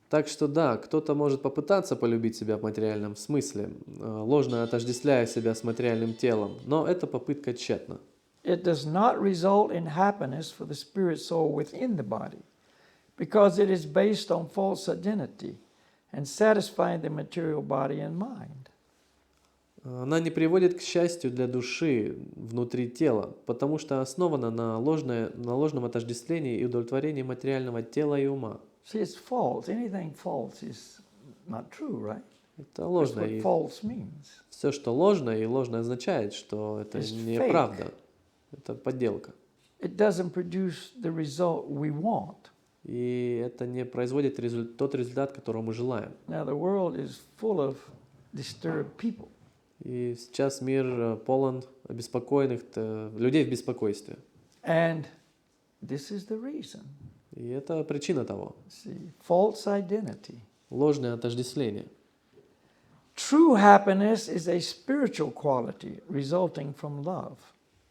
B: Так что да, кто-то может попытаться полюбить себя в материальном смысле, ложно отождествляя себя с материальным телом, но эта попытка тщетна.
A: It does not result in happiness for the spirit soul within the body, because it is based on false identity and satisfying the material body and mind.
B: Она не приводит к счастью для души внутри тела, потому что основана на ложном отождествлении и удовлетворении материального тела и ума.
A: See, it's false. Anything false is not true, right?
B: Это
A: That's
B: ложно.
A: what
B: И
A: false means.
B: все, что ложно, и ложно означает, что это
A: It's
B: неправда. Это подделка.
A: It doesn't produce the result we want.
B: И это не производит тот результат, которого мы желаем.
A: Now, the world is full of disturbed people.
B: И сейчас мир полон обеспокоенных людей в беспокойстве.
A: And this is the reason.
B: И это причина того.
A: See, false identity.
B: Ложное отождествление.
A: True happiness is a spiritual quality resulting from love.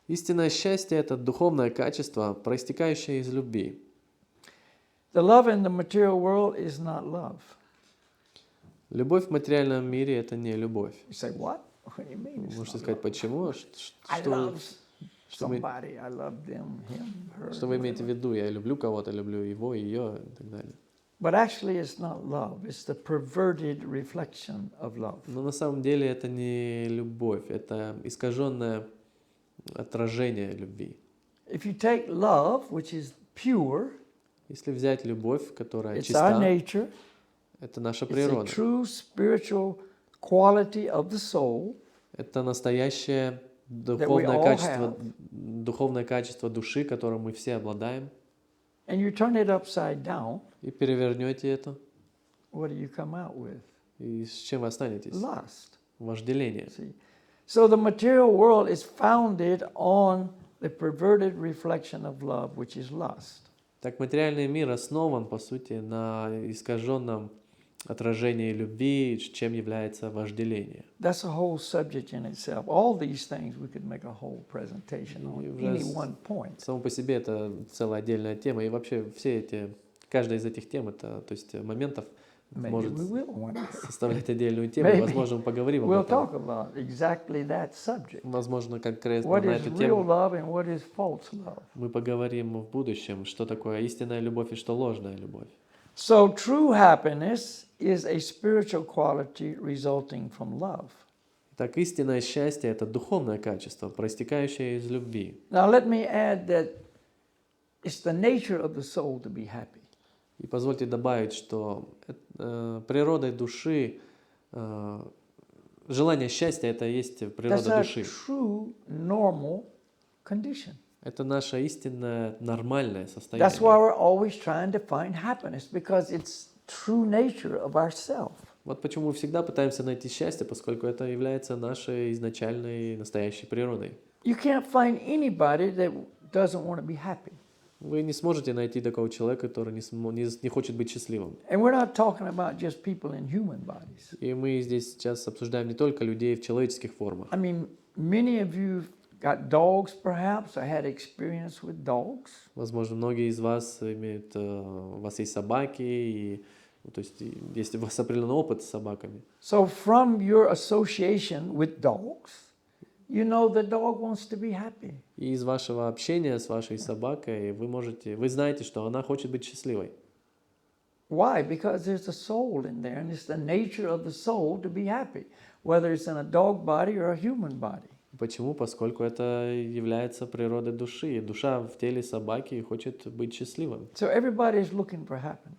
B: Истинное счастье — это духовное качество, проистекающее из любви.
A: The love in the material world is not love.
B: Любовь в материальном мире — это не любовь.
A: You say, what? What do you mean? It's
B: Можете
A: not
B: сказать,
A: love?
B: почему?
A: I love
B: вы-
A: somebody. I love them, him, her.
B: Что вы имеете в
A: whatever.
B: виду? Я люблю кого-то, люблю его, ее и так далее.
A: But actually, it's not love. It's the perverted reflection of love.
B: Но на самом деле это не любовь, это искаженное отражение любви.
A: If you take love, which is pure,
B: Если взять любовь, которая
A: it's our
B: чиста,
A: nature.
B: это наша
A: It's a
B: природа.
A: true spiritual quality of the soul.
B: Это настоящее духовное качество души, которым мы все обладаем.
A: And you turn it upside down,
B: И перевернете это,
A: what do you come out with?
B: и с чем вы останетесь?
A: Lust.
B: Вожделение.
A: See? So the material world is founded on the perverted reflection of love, which is lust.
B: Так материальный мир основан, по сути, на искаженном отражении любви, чем является вожделение.
A: That's a whole subject in itself. All these things we could make a whole presentation on any one point.
B: Само по себе это целая отдельная тема, и вообще каждая из этих тем, то есть моментов,
A: Maybe
B: может
A: we will one day.
B: составлять отдельную тему.
A: Maybe
B: Возможно, мы поговорим об
A: We'll
B: этом.
A: talk about exactly that subject.
B: Возможно, конкретно
A: What
B: на
A: is
B: эту
A: real
B: тему
A: love and what is false love?
B: мы поговорим в будущем, что такое истинная любовь и что ложная любовь.
A: So true happiness is a spiritual quality resulting from love.
B: Так, истинное счастье — это духовное качество, проистекающее из любви.
A: Now let me add that it's the nature of the soul to be happy.
B: И позвольте добавить, что природой души, желание счастья — это есть
A: That's
B: природа
A: our
B: души.
A: true normal condition.
B: Это наше истинное нормальное
A: That's why
B: состояние.
A: we're always trying to find happiness, because it's true nature of ourself.
B: Вот почему мы всегда пытаемся найти счастье, поскольку это является нашей изначальной настоящей природой.
A: You can't find anybody that doesn't want to be happy.
B: Вы не сможете найти такого человека, который не хочет быть счастливым.
A: And we're not talking about just people in human bodies.
B: И мы здесь сейчас обсуждаем не только людей в человеческих формах.
A: I mean, many of you got dogs perhaps, or had experience with dogs.
B: Возможно, многие из вас имеют, у вас есть собаки, и, то есть есть у вас определенный опыт с собаками.
A: So from your association with dogs, you know the dog wants to be happy.
B: И из вашего общения с вашей собакой вы знаете, что она хочет быть счастливой.
A: Why? Because there's a soul in there, and it's the nature of the soul to be happy, whether it's in a dog body or a human body.
B: Почему? Поскольку это является природой души. Душа в теле собаки хочет быть счастливым.
A: So everybody is looking for happiness.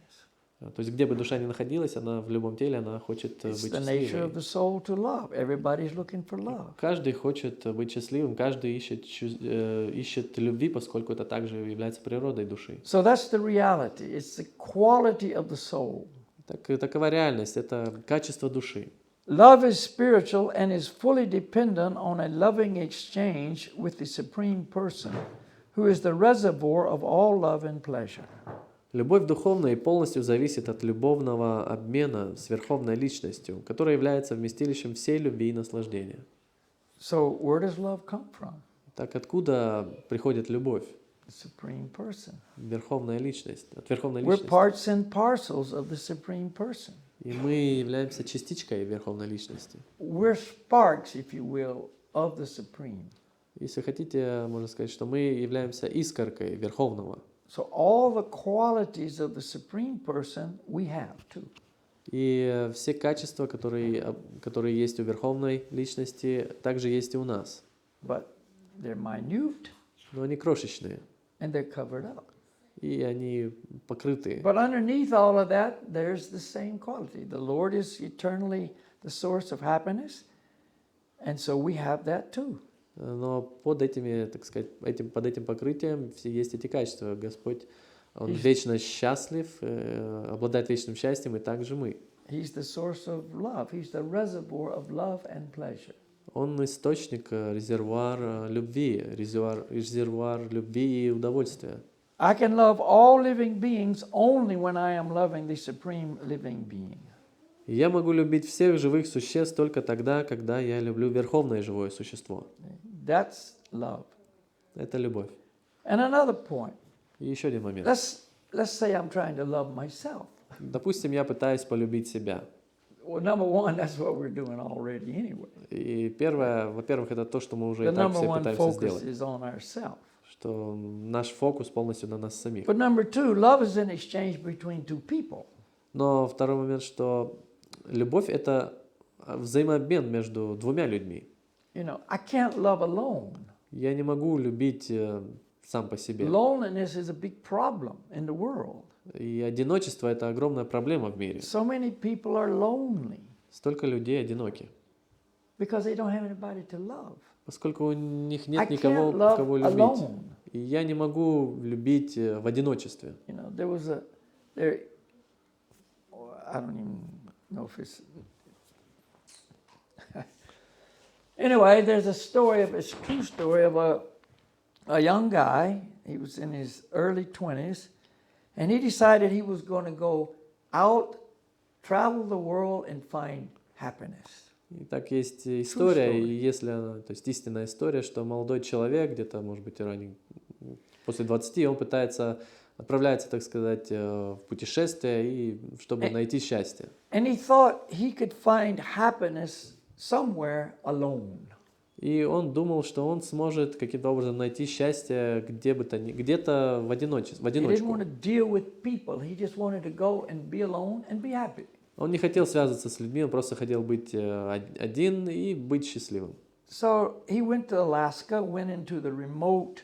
B: То есть где бы душа ни находилась, она в любом теле, она хочет быть
A: It's the nature
B: счастливой.
A: of the soul to love. Everybody's looking for love.
B: Каждый хочет быть счастливым, каждый ищет любви, поскольку это также является природой души.
A: So that's the reality. It's the quality of the soul.
B: Такова реальность, это качество души.
A: Love is spiritual and is fully dependent on a loving exchange with the Supreme Person, who is the reservoir of all love and pleasure.
B: Любовь духовная и полностью зависит от любовного обмена с Верховной Личностью, которая является вместилищем всей любви и наслаждения.
A: So where does love come from?
B: Так откуда приходит любовь?
A: The Supreme Person.
B: Верховная Личность, от Верховной
A: We're
B: Личности.
A: parts and parcels of the Supreme Person.
B: И мы являемся частичкой Верховной Личности.
A: We're sparks, if you will, of the Supreme.
B: Если хотите, можно сказать, что мы являемся искоркой Верховного.
A: So all the qualities of the Supreme Person we have too.
B: И все качества, которые есть у Верховной Личности, также есть и у нас.
A: But they're minute
B: Но они крошечные,
A: and they're covered up.
B: и они покрыты.
A: But underneath all of that, there's the same quality. The Lord is eternally the source of happiness, and so we have that too.
B: Но под этими, так сказать, под этим покрытием есть эти качества. Господь, Он вечно счастлив, обладает вечным счастьем, и также мы.
A: He's the source of love. He's the reservoir of love and pleasure.
B: Он источник, резервуар любви и удовольствия.
A: I can love all living beings only when I am loving the supreme living being.
B: И я могу любить всех живых существ только тогда, когда я люблю верховное живое существо.
A: That's love.
B: Это любовь.
A: And another point.
B: И еще один момент.
A: Let's say I'm trying to love myself.
B: Допустим, я пытаюсь полюбить себя.
A: Well, number one, that's what we're doing already anyway.
B: И первое, во-первых, это то, что мы уже
A: The
B: и так
A: number
B: все
A: one
B: пытаемся
A: focus
B: сделать.
A: is on ourselves.
B: Что наш фокус полностью на нас самих.
A: But number two, love is an exchange between two people.
B: Но второй момент, что любовь — это взаимообмен между двумя людьми.
A: You know, I can't love alone.
B: Я не могу любить сам по себе.
A: Loneliness is a big problem in the world.
B: И одиночество — это огромная проблема в мире.
A: So many people are lonely
B: Столько людей одиноки.
A: because they don't have anybody to love.
B: Поскольку у них нет
A: I
B: никого,
A: can't love
B: кого любить.
A: alone.
B: И я не могу любить в одиночестве.
A: You know, I don't even know if it's. Anyway, there's a true story of a young guy. He was in his early 20s, and he decided he was going to go out, travel the world, and find happiness.
B: И так есть история, и если она, то есть истинная история, что молодой человек, где-то, может быть, после 20, он отправляется, так сказать, в путешествие, и чтобы найти счастье.
A: And he thought he could find happiness somewhere alone.
B: И он думал, что он сможет каким-то образом найти счастье где-то в одиночку.
A: He didn't want to deal with people. He just wanted to go and be alone and be happy.
B: Он не хотел связываться с людьми, он просто хотел быть один и быть счастливым.
A: So he went to Alaska, went into the remote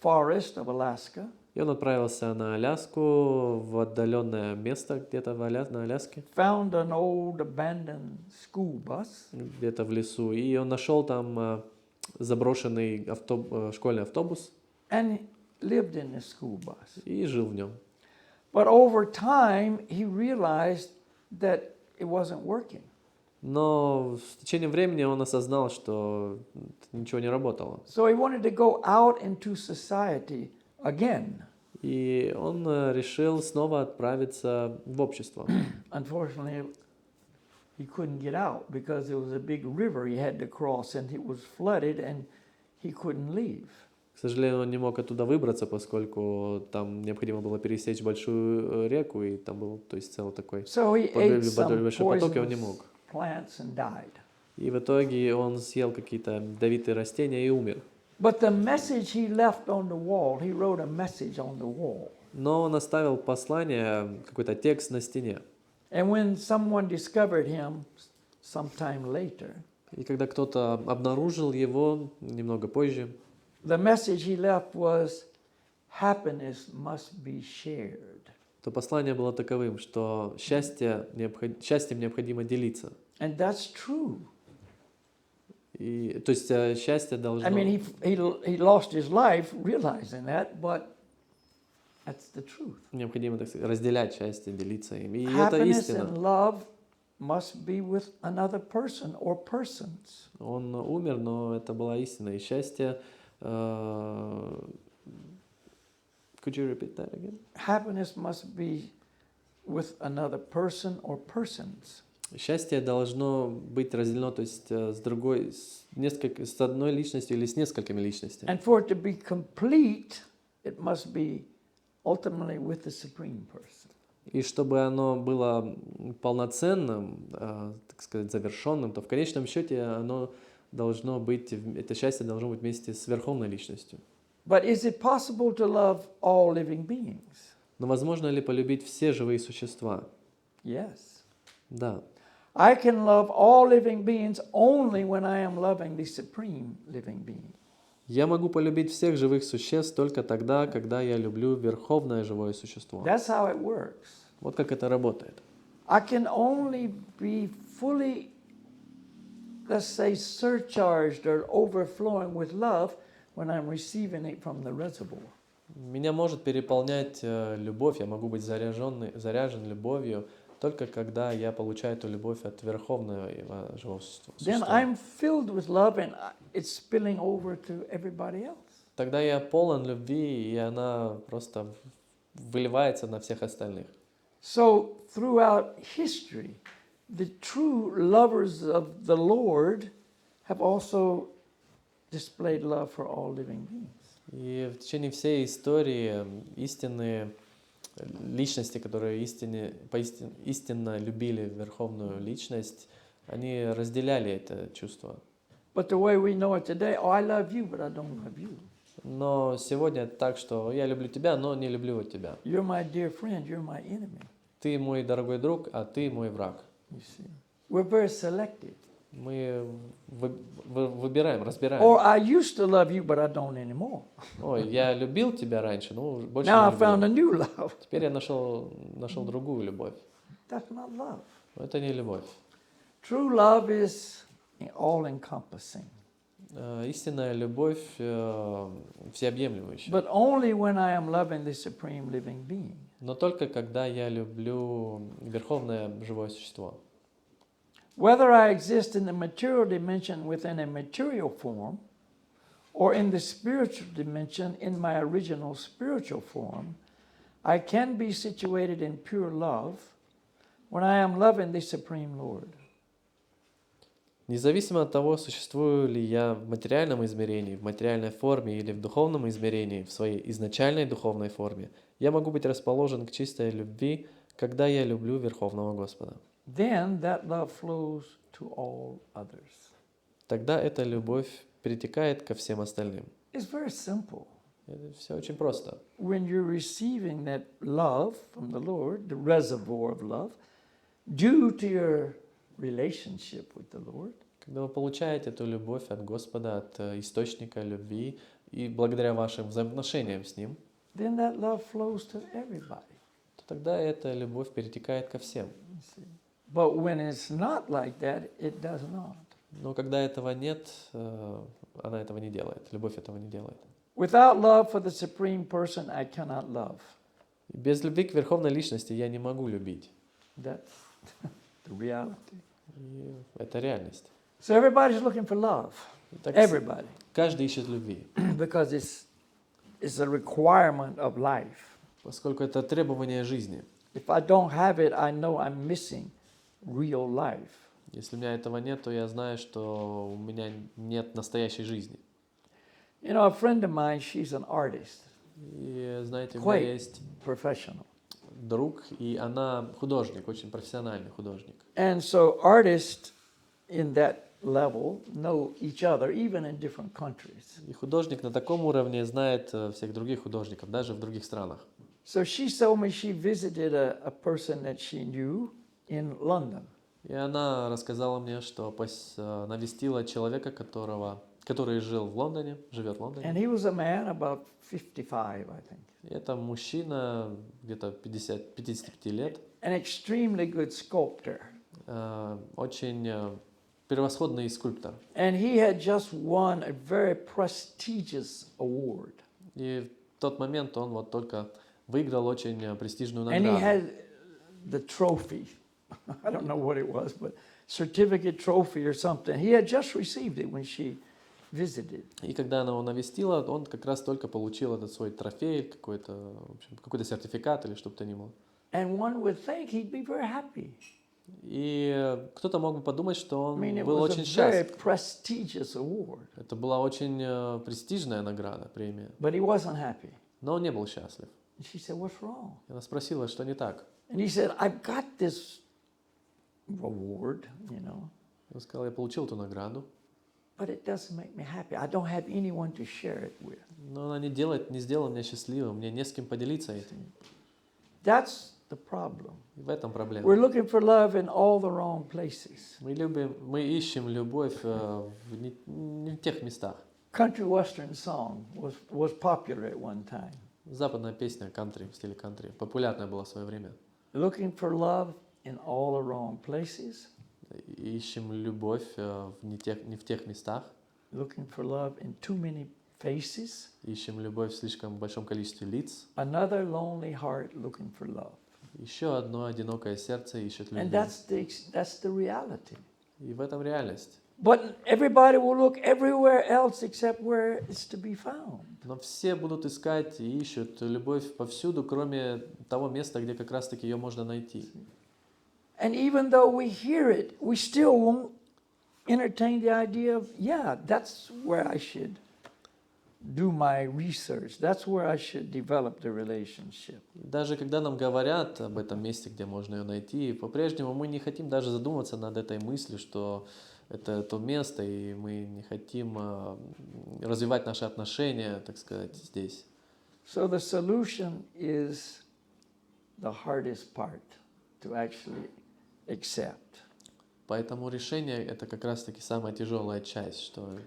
A: forest of Alaska.
B: И он отправился на Аляску, в отдаленное место где-то на Аляске.
A: Found an old abandoned school bus.
B: Где-то в лесу. И он нашел там заброшенный школьный автобус.
A: And lived in this school bus.
B: И жил в нем.
A: But over time he realized that it wasn't working.
B: Но в течение времени он осознал, что ничего не работало.
A: So he wanted to go out into society again.
B: И он решил снова отправиться в общество.
A: Unfortunately, he couldn't get out because there was a big river he had to cross and it was flooded and he couldn't leave.
B: К сожалению, он не мог оттуда выбраться, поскольку там необходимо было пересечь большую реку, и там был, то есть, целый такой
A: So he ate
B: большой
A: some
B: поток, и он не
A: poisonous
B: мог.
A: plants and died.
B: И в итоге он съел какие-то ядовитые растения и умер.
A: But the message he left on the wall, he wrote a message on the wall.
B: Но он оставил послание, какой-то текст на стене.
A: And when someone discovered him sometime later,
B: И когда кто-то обнаружил его немного позже,
A: the message he left was, happiness must be shared.
B: то послание было таковым, что счастьем необходимо делиться.
A: And that's true.
B: И, то есть счастье должно...
A: I mean, he lost his life realizing that, but that's the truth.
B: Необходимо, так сказать, разделять счастье, делиться им. И это
A: Happiness
B: истина.
A: and love must be with another person or persons.
B: Он умер, но это была истина. И счастье... Could you repeat that again?
A: Happiness must be with another person or persons.
B: Счастье должно быть разделено, то есть с одной личностью или с несколькими личностями.
A: And for it to be complete, it must be ultimately with the supreme person.
B: И чтобы оно было полноценным, так сказать, завершенным, то в конечном счете оно должно быть, это счастье должно быть вместе с верховной личностью.
A: But is it possible to love all living beings?
B: Но возможно ли полюбить все живые существа?
A: Yes.
B: Да.
A: I can love all living beings only when I am loving the supreme living being.
B: Я могу полюбить всех живых существ только тогда, когда я люблю верховное живое существо.
A: That's how it works.
B: Вот как это работает.
A: I can only be fully, let's say, surcharged or overflowing with love when I'm receiving it from the reservoir.
B: Меня может переполнять любовь, я могу быть заряжен любовью, только когда я получаю эту любовь от верховного живого существа.
A: Then I'm filled with love and it's spilling over to everybody else.
B: Тогда я полон любви, и она просто выливается на всех остальных.
A: So throughout history, the true lovers of the Lord have also displayed love for all living beings.
B: И в течение всей истории истинные личности, которые истинно любили верховную личность, они разделяли это чувство.
A: But the way we know it today, oh, I love you, but I don't love you.
B: Но сегодня так, что я люблю тебя, но не люблю вот тебя.
A: You're my dear friend, you're my enemy.
B: Ты мой дорогой друг, а ты мой враг.
A: You see, we're very selective.
B: Мы выбираем, разбираем.
A: Or I used to love you, but I don't anymore.
B: Ой, я любил тебя раньше, но больше
A: Now I
B: не
A: found a
B: люблю.
A: new love.
B: Теперь я нашел другую любовь.
A: That's not love.
B: Но это не любовь.
A: True love is all-encompassing.
B: Истинная любовь всеобъемлющая.
A: But only when I am loving the supreme living being.
B: Но только когда я люблю верховное живое существо.
A: Whether I exist in the material dimension within a material form, or in the spiritual dimension in my original spiritual form, I can be situated in pure love when I am loving the Supreme Lord.
B: Независимо от того, существую ли я в материальном измерении, в материальной форме или в духовном измерении, в своей изначальной духовной форме, я могу быть расположен к чистой любви, когда я люблю Верховного Господа.
A: Then that love flows to all others.
B: Тогда эта любовь перетекает ко всем остальным.
A: It's very simple.
B: Это все очень просто.
A: When you're receiving that love from the Lord, the reservoir of love, due to your relationship with the Lord,
B: Когда вы получаете эту любовь от Господа, от источника любви, и благодаря вашим взаимоотношениям с Ним,
A: then that love flows to everybody.
B: то тогда эта любовь перетекает ко всем.
A: But when it's not like that, it does not.
B: Но когда этого нет, она этого не делает, любовь этого не делает.
A: Without love for the supreme person, I cannot love.
B: И без любви к Верховной Личности я не могу любить.
A: That's the reality.
B: И это реальность.
A: So everybody's looking for love.
B: Итак,
A: Everybody.
B: каждый ищет любви,
A: Because it's is a requirement of life.
B: поскольку это требование жизни.
A: If I don't have it, I know I'm missing real life.
B: Если у меня этого нет, то я знаю, что у меня нет настоящей жизни.
A: You know, a friend of mine, she's an artist,
B: И знаете, у меня
A: quite
B: есть
A: professional.
B: друг, и она художник, очень профессиональный художник.
A: And so artists in that level know each other, even in different countries.
B: И художник на таком уровне знает всех других художников, даже в других странах.
A: So she told me she visited a person that she knew in London.
B: И она рассказала мне, что навестила человека, который жил в Лондоне, живет в Лондоне.
A: And he was a man about 55, I think.
B: И это мужчина где-то 55 лет,
A: An extremely good sculptor.
B: очень превосходный скульптор.
A: And he had just won a very prestigious award.
B: И в тот момент он вот только выиграл очень престижную
A: And he
B: награду.
A: had the trophy. I don't know what it was, but certificate trophy or something. He had just received it when she visited.
B: И когда она его навестила, он как раз только получил этот свой трофей, какой-то, в общем, какой-то сертификат или что бы то ни было.
A: And one would think he'd be very happy.
B: И кто-то мог бы подумать, что он
A: I mean, it
B: был
A: was
B: очень
A: a very
B: счастлив.
A: prestigious award.
B: Это была очень престижная награда, премия.
A: But he wasn't happy.
B: Но он не был счастлив.
A: And she said, "What's wrong?"
B: И она спросила, что не так.
A: And he said, "I've got this award, you know,
B: Он сказал, я получил эту награду,
A: but it doesn't make me happy. I don't have anyone to share it with."
B: но она не сделала меня счастливым, мне не с кем поделиться этим.
A: That's the problem.
B: И в этом проблема.
A: We're looking for love in all the wrong places.
B: Мы ищем любовь не в тех местах.
A: Country western song was popular at one time.
B: Западная песня кантри, в стиле кантри, популярная была в свое время.
A: Looking for love in all the wrong places.
B: Ищем любовь не в тех местах.
A: Looking for love in too many faces.
B: Ищем любовь в слишком большом количестве лиц.
A: Another lonely heart looking for love.
B: Еще одно одинокое сердце ищет
A: And
B: любовь.
A: that's the reality.
B: И в этом реальность.
A: But everybody will look everywhere else except where it's to be found.
B: Но все будут искать и ищут любовь повсюду, кроме того места, где как раз-таки ее можно найти.
A: And even though we hear it, we still won't entertain the idea of, yeah, that's where I should do my research. That's where I should develop the relationship.
B: Даже когда нам говорят об этом месте, где можно ее найти, по-прежнему мы не хотим даже задумываться над этой мыслью, что это то место, и мы не хотим развивать наши отношения, так сказать, здесь.
A: So the solution is the hardest part to actually accept.
B: Поэтому решение – это как раз-таки самая тяжелая часть, что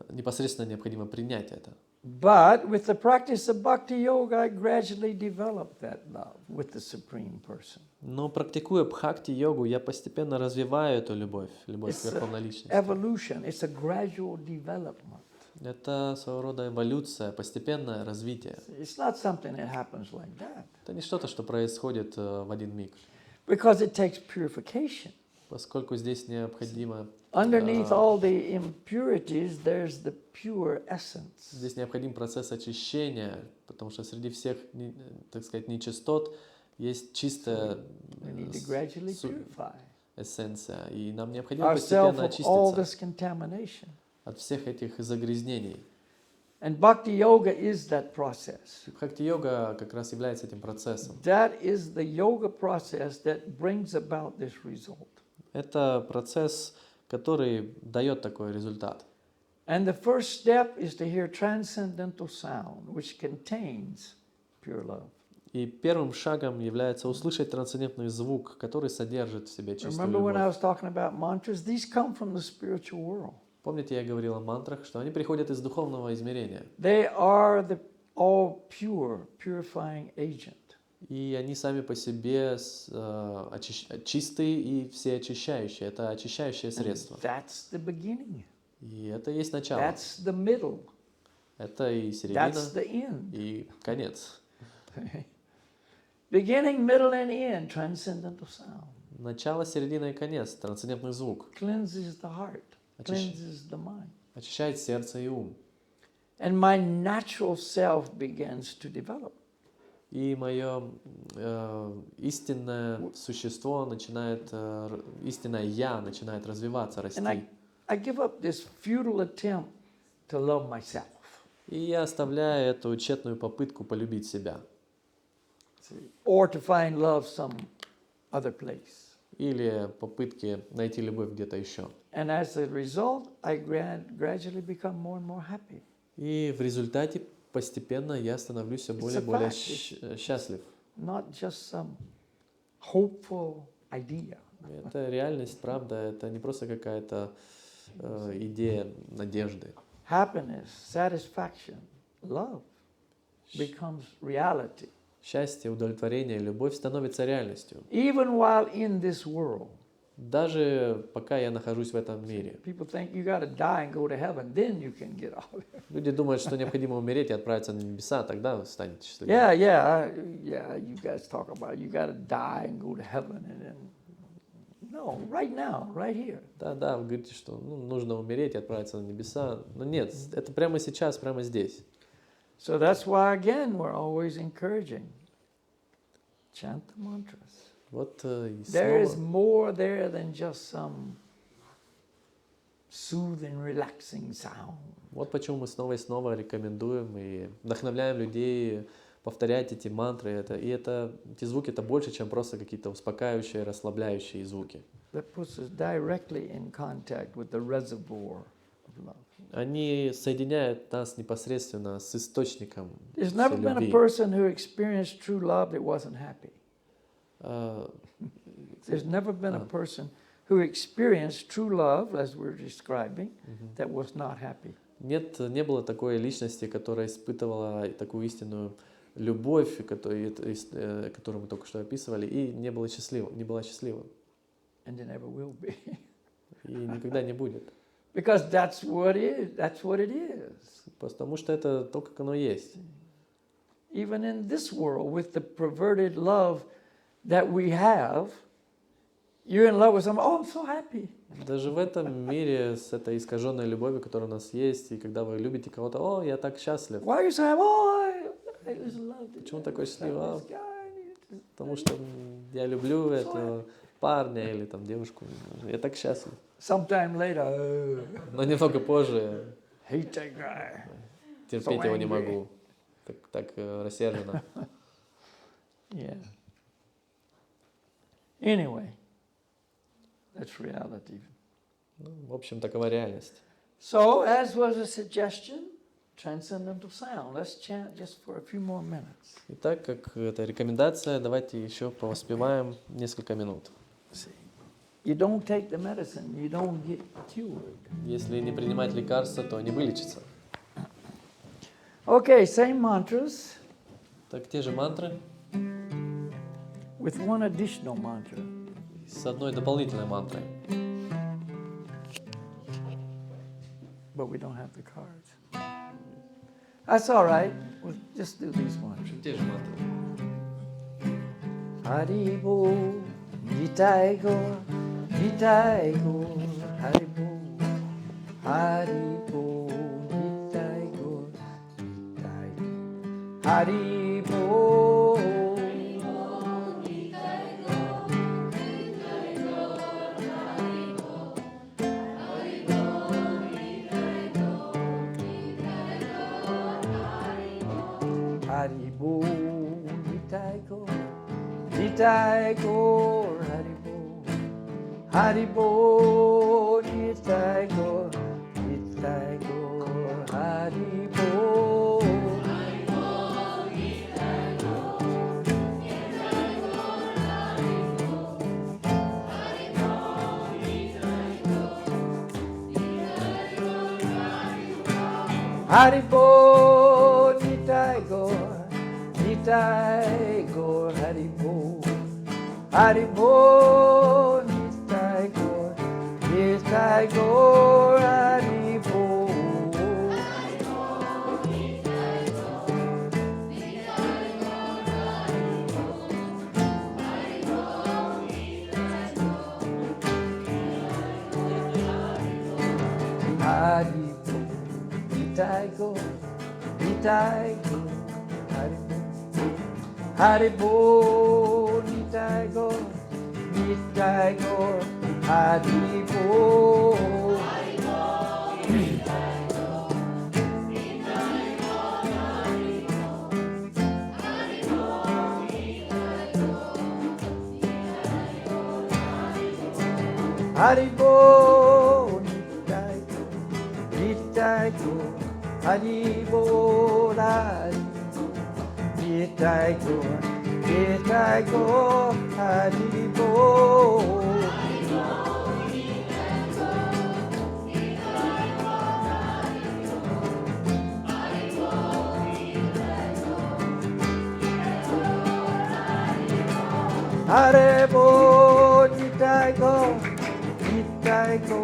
B: непосредственно необходимо принять это.
A: But with the practice of bhakti yoga, I gradually developed that love with the Supreme Person.
B: Но практикуя бхакти-йогу, я постепенно развиваю эту любовь к
A: It's
B: Верховной Личности.
A: evolution. It's a gradual development.
B: Это своего рода эволюция, постепенное развитие.
A: It's not something that happens like that.
B: Это не что-то, что происходит в один миг,
A: Because it takes purification.
B: поскольку здесь необходимо
A: Underneath all the impurities, there's the pure essence.
B: здесь необходим процесс очищения, потому что среди всех, так сказать, нечистот есть чистая
A: We need to gradually purify
B: эссенция, и нам необходимо
A: ourselves
B: постепенно
A: of all
B: очиститься
A: this contamination.
B: от всех этих загрязнений.
A: And bhakti yoga is that process.
B: Бхакти-йога как раз является этим процессом.
A: That is the yoga process that brings about this result.
B: Это процесс, который дает такой результат.
A: And the first step is to hear transcendental sound, which contains pure love.
B: И первым шагом является услышать трансцендентный звук, который содержит в себе чистую
A: Remember when I
B: любовь.
A: was talking about mantras? These come from the spiritual world.
B: Помните, я говорил о мантрах, что они приходят из духовного измерения.
A: They are the all pure, purifying agent.
B: И они сами по себе чистые и всеочищающие. Это очищающее средство.
A: That's the beginning.
B: И это и есть начало.
A: That's the middle.
B: Это и середина,
A: That's the end.
B: и конец.
A: Beginning, middle, and end, transcendental sound.
B: Начало, середина и конец. Трансцендентный звук.
A: Cleanses the heart, cleanses the mind.
B: Очищает сердце и ум.
A: And my natural self begins to develop.
B: И мое истинное существо начинает, истинное я начинает развиваться,
A: And
B: расти.
A: I give up this futile attempt to love myself.
B: И я оставляю эту тщетную попытку полюбить себя.
A: Or to find love some other place.
B: Или попытки найти любовь где-то еще.
A: And as a result, I gradually become more and more happy.
B: И в результате постепенно я становлюсь все более и более счастлив.
A: Not just some hopeful idea.
B: Это реальность, правда, это не просто какая-то идея надежды.
A: Happiness, satisfaction, love becomes reality.
B: Счастье, удовлетворение, любовь становится реальностью.
A: Even while in this world.
B: Даже пока я нахожусь в этом мире.
A: People think you got to die and go to heaven, then you can get out of there.
B: Люди думают, что необходимо умереть и отправиться на небеса, тогда вы станете счастливым.
A: Yeah. You guys talk about you got to die and go to heaven, and then no, right now, right here.
B: Да, вы говорите, что нужно умереть и отправиться на небеса, но нет, это прямо сейчас, прямо здесь.
A: So that's why again we're always encouraging. Chant the mantras.
B: Вот и
A: There is
B: снова.
A: more there than just some soothing, relaxing sound.
B: Вот почему мы снова и снова рекомендуем и вдохновляем людей повторять эти мантры. Эти звуки это больше, чем просто какие-то успокаивающие, расслабляющие звуки.
A: That puts us directly in contact with the reservoir of love.
B: Они соединяют нас непосредственно с источником
A: There's
B: всей
A: never been a
B: любви.
A: person who experienced true love that wasn't happy. There's never been a person who experienced true love, as we're describing, that was not happy.
B: Не было такой личности, которая испытывала такую истинную любовь, которую мы только что описывали, и не была счастлива.
A: And there never will be.
B: И никогда не будет.
A: Because that's what it is.
B: Потому что это то, как оно есть.
A: Even in this world, with the perverted love that we have, you're in love with someone, oh, I'm so happy.
B: Даже в этом мире с этой искаженной любовью, которая у нас есть, и когда вы любите кого-то, о, я так счастлив.
A: Why are you so happy? Oh, I just love this.
B: Почему такой счастливый?
A: This guy.
B: Потому что я люблю этого парня или там девушку. Я так счастлив.
A: Sometime later,
B: Но немного позже
A: hate that guy.
B: терпеть его не могу. Так рассерженно.
A: Yeah. Anyway, that's reality.
B: В общем, такова реальность.
A: So, as was a suggestion, transcendental sound. Let's chant just for a few more minutes.
B: Итак, как это рекомендация, давайте еще повоспеваем несколько минут.
A: You don't take the medicine, you don't get cured.
B: Если не принимать лекарства, то не вылечится.
A: Okay, same mantras
B: Так, те же мантры
A: with one additional mantra.
B: с одной дополнительной мантрой.
A: But we don't have the cards. That's all right. We'll just do these mantras.
B: Те же мантры.
A: Haribo, Nitaigo, Nitaigo, Haribo, Haribo, Nitaigo, Nitaigo, Haribo. Haribo, Nitaigo, Nitaigo, Haribo, Haribo, Nitaigo, Nitaigo, Haribo. Haribo, Nitaigo, Nitaigo, Haribo, Haribo, Nitaigo, Nitaigo, Haribo. Haribo, Nitaigo, Nitai Go, Haribo, Nitai Go, Nitai Go, Haribo. Haribo, Nitai Go, Nitai Go, Haribo, Nitai Go, Nitai Go, Haribo. Haribo, Nitai Go, Nitai Go,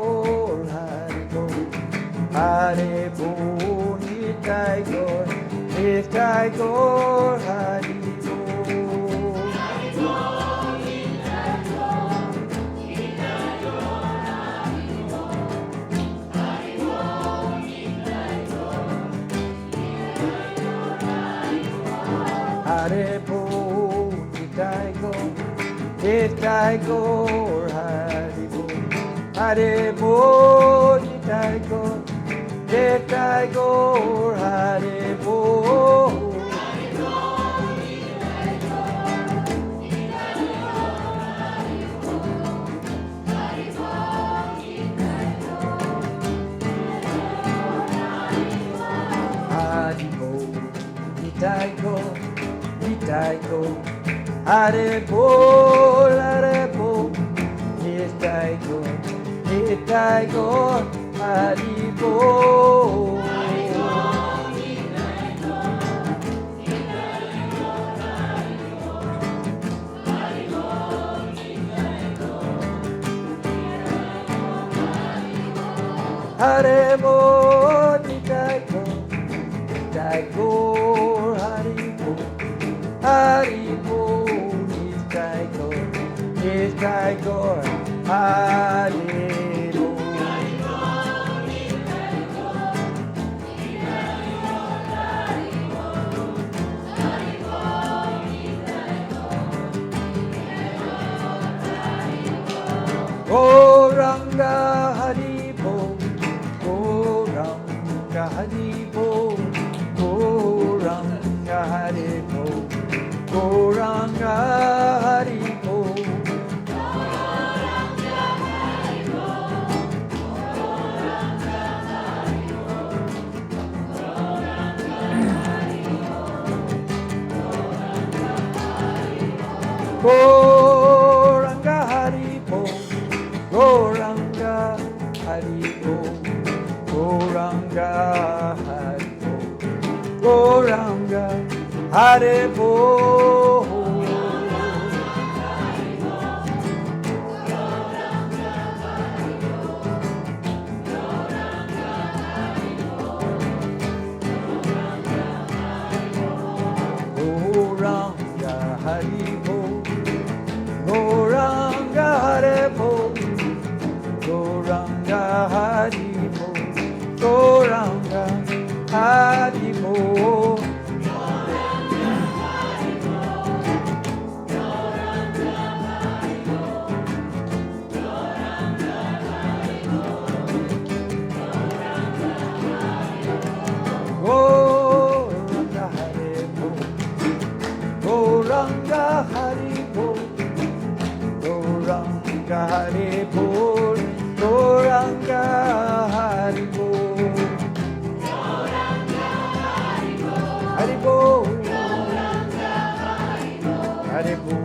A: Haribo, Haribo, Nitai Go, Nitai Go, Haribo. Haribo, Nitai Go, Nitai Go, Haribo, Haribo, Nitai Go, Nitai Go, Haribo. Haribo, Nitai Go, Nitai Go, Haribo, Haribo, Nitai Go, Nitai Go, Haribo. Haribo, Nitai Go, Nitai Go, Haribo, Haribo, Nitai Go, Nitai Go, Haribo. Goranga Haribo, Goranga Haribo, Goranga Haribo, Goranga Haribo. Goranga Haribo, Goranga Haribo, Goranga Haribo, Goranga Haribo. Goranga Haribo, Goranga Haribo, Goranga Haribo, Goranga Haribo. Goranga Haribo, Goranga Haribo, Goranga Haribo, Goranga Haribo, Haribo, Haribo.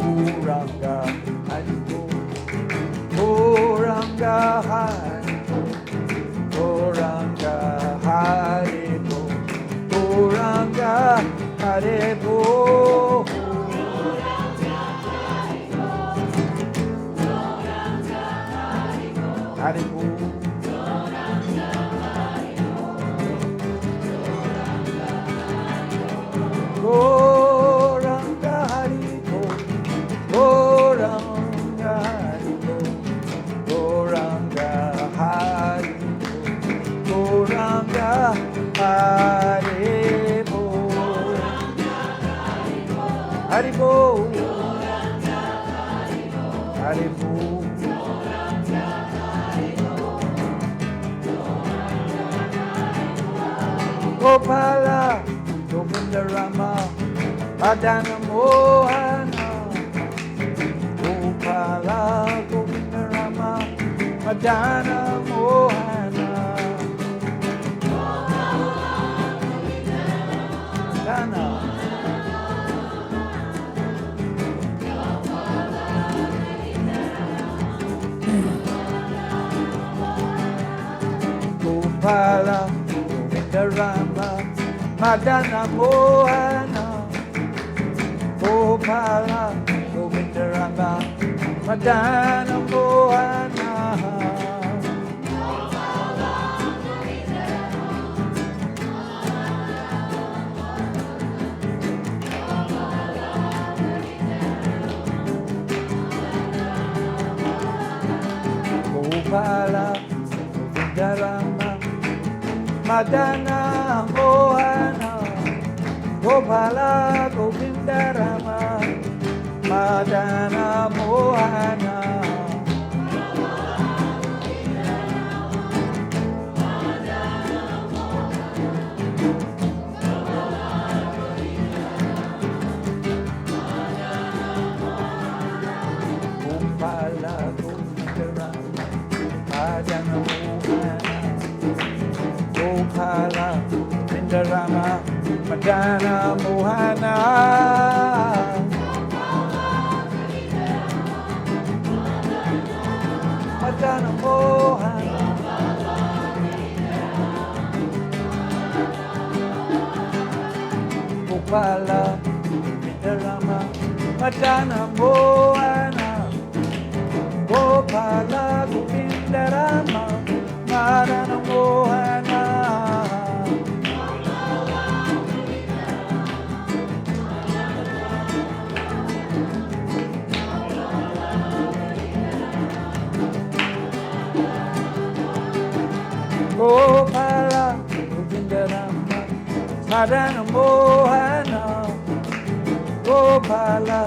A: Goranga Haribo, Goranga Haribo, Goranga Haribo, Goranga Haribo. Haribo. Goranga Haribo, Goranga Haribo, Haribo, Haribo. Gopala, Govinda Rama, Madana Mohana. Gopala, Govinda Rama, Madana Mohana. Madana. Gopala, Govinda Rama, Madana Mohana. Gopala, Govinda Rama, Madana Mohana. Gopala, Govinda Rama, Madana Mohana. Gopala, Govinda Rama, Madana Mohana. Gopala, Govinda Rama, Madana Mohana. Gopala, Govinda Rama, Madana Mohana. Madana Mohana. Gopala, Govinda Rama, Madana Mohana. Gopala, Govinda Rama, Madana Mohana. Gopala, Govinda Rama, Madana Mohana. Gopala,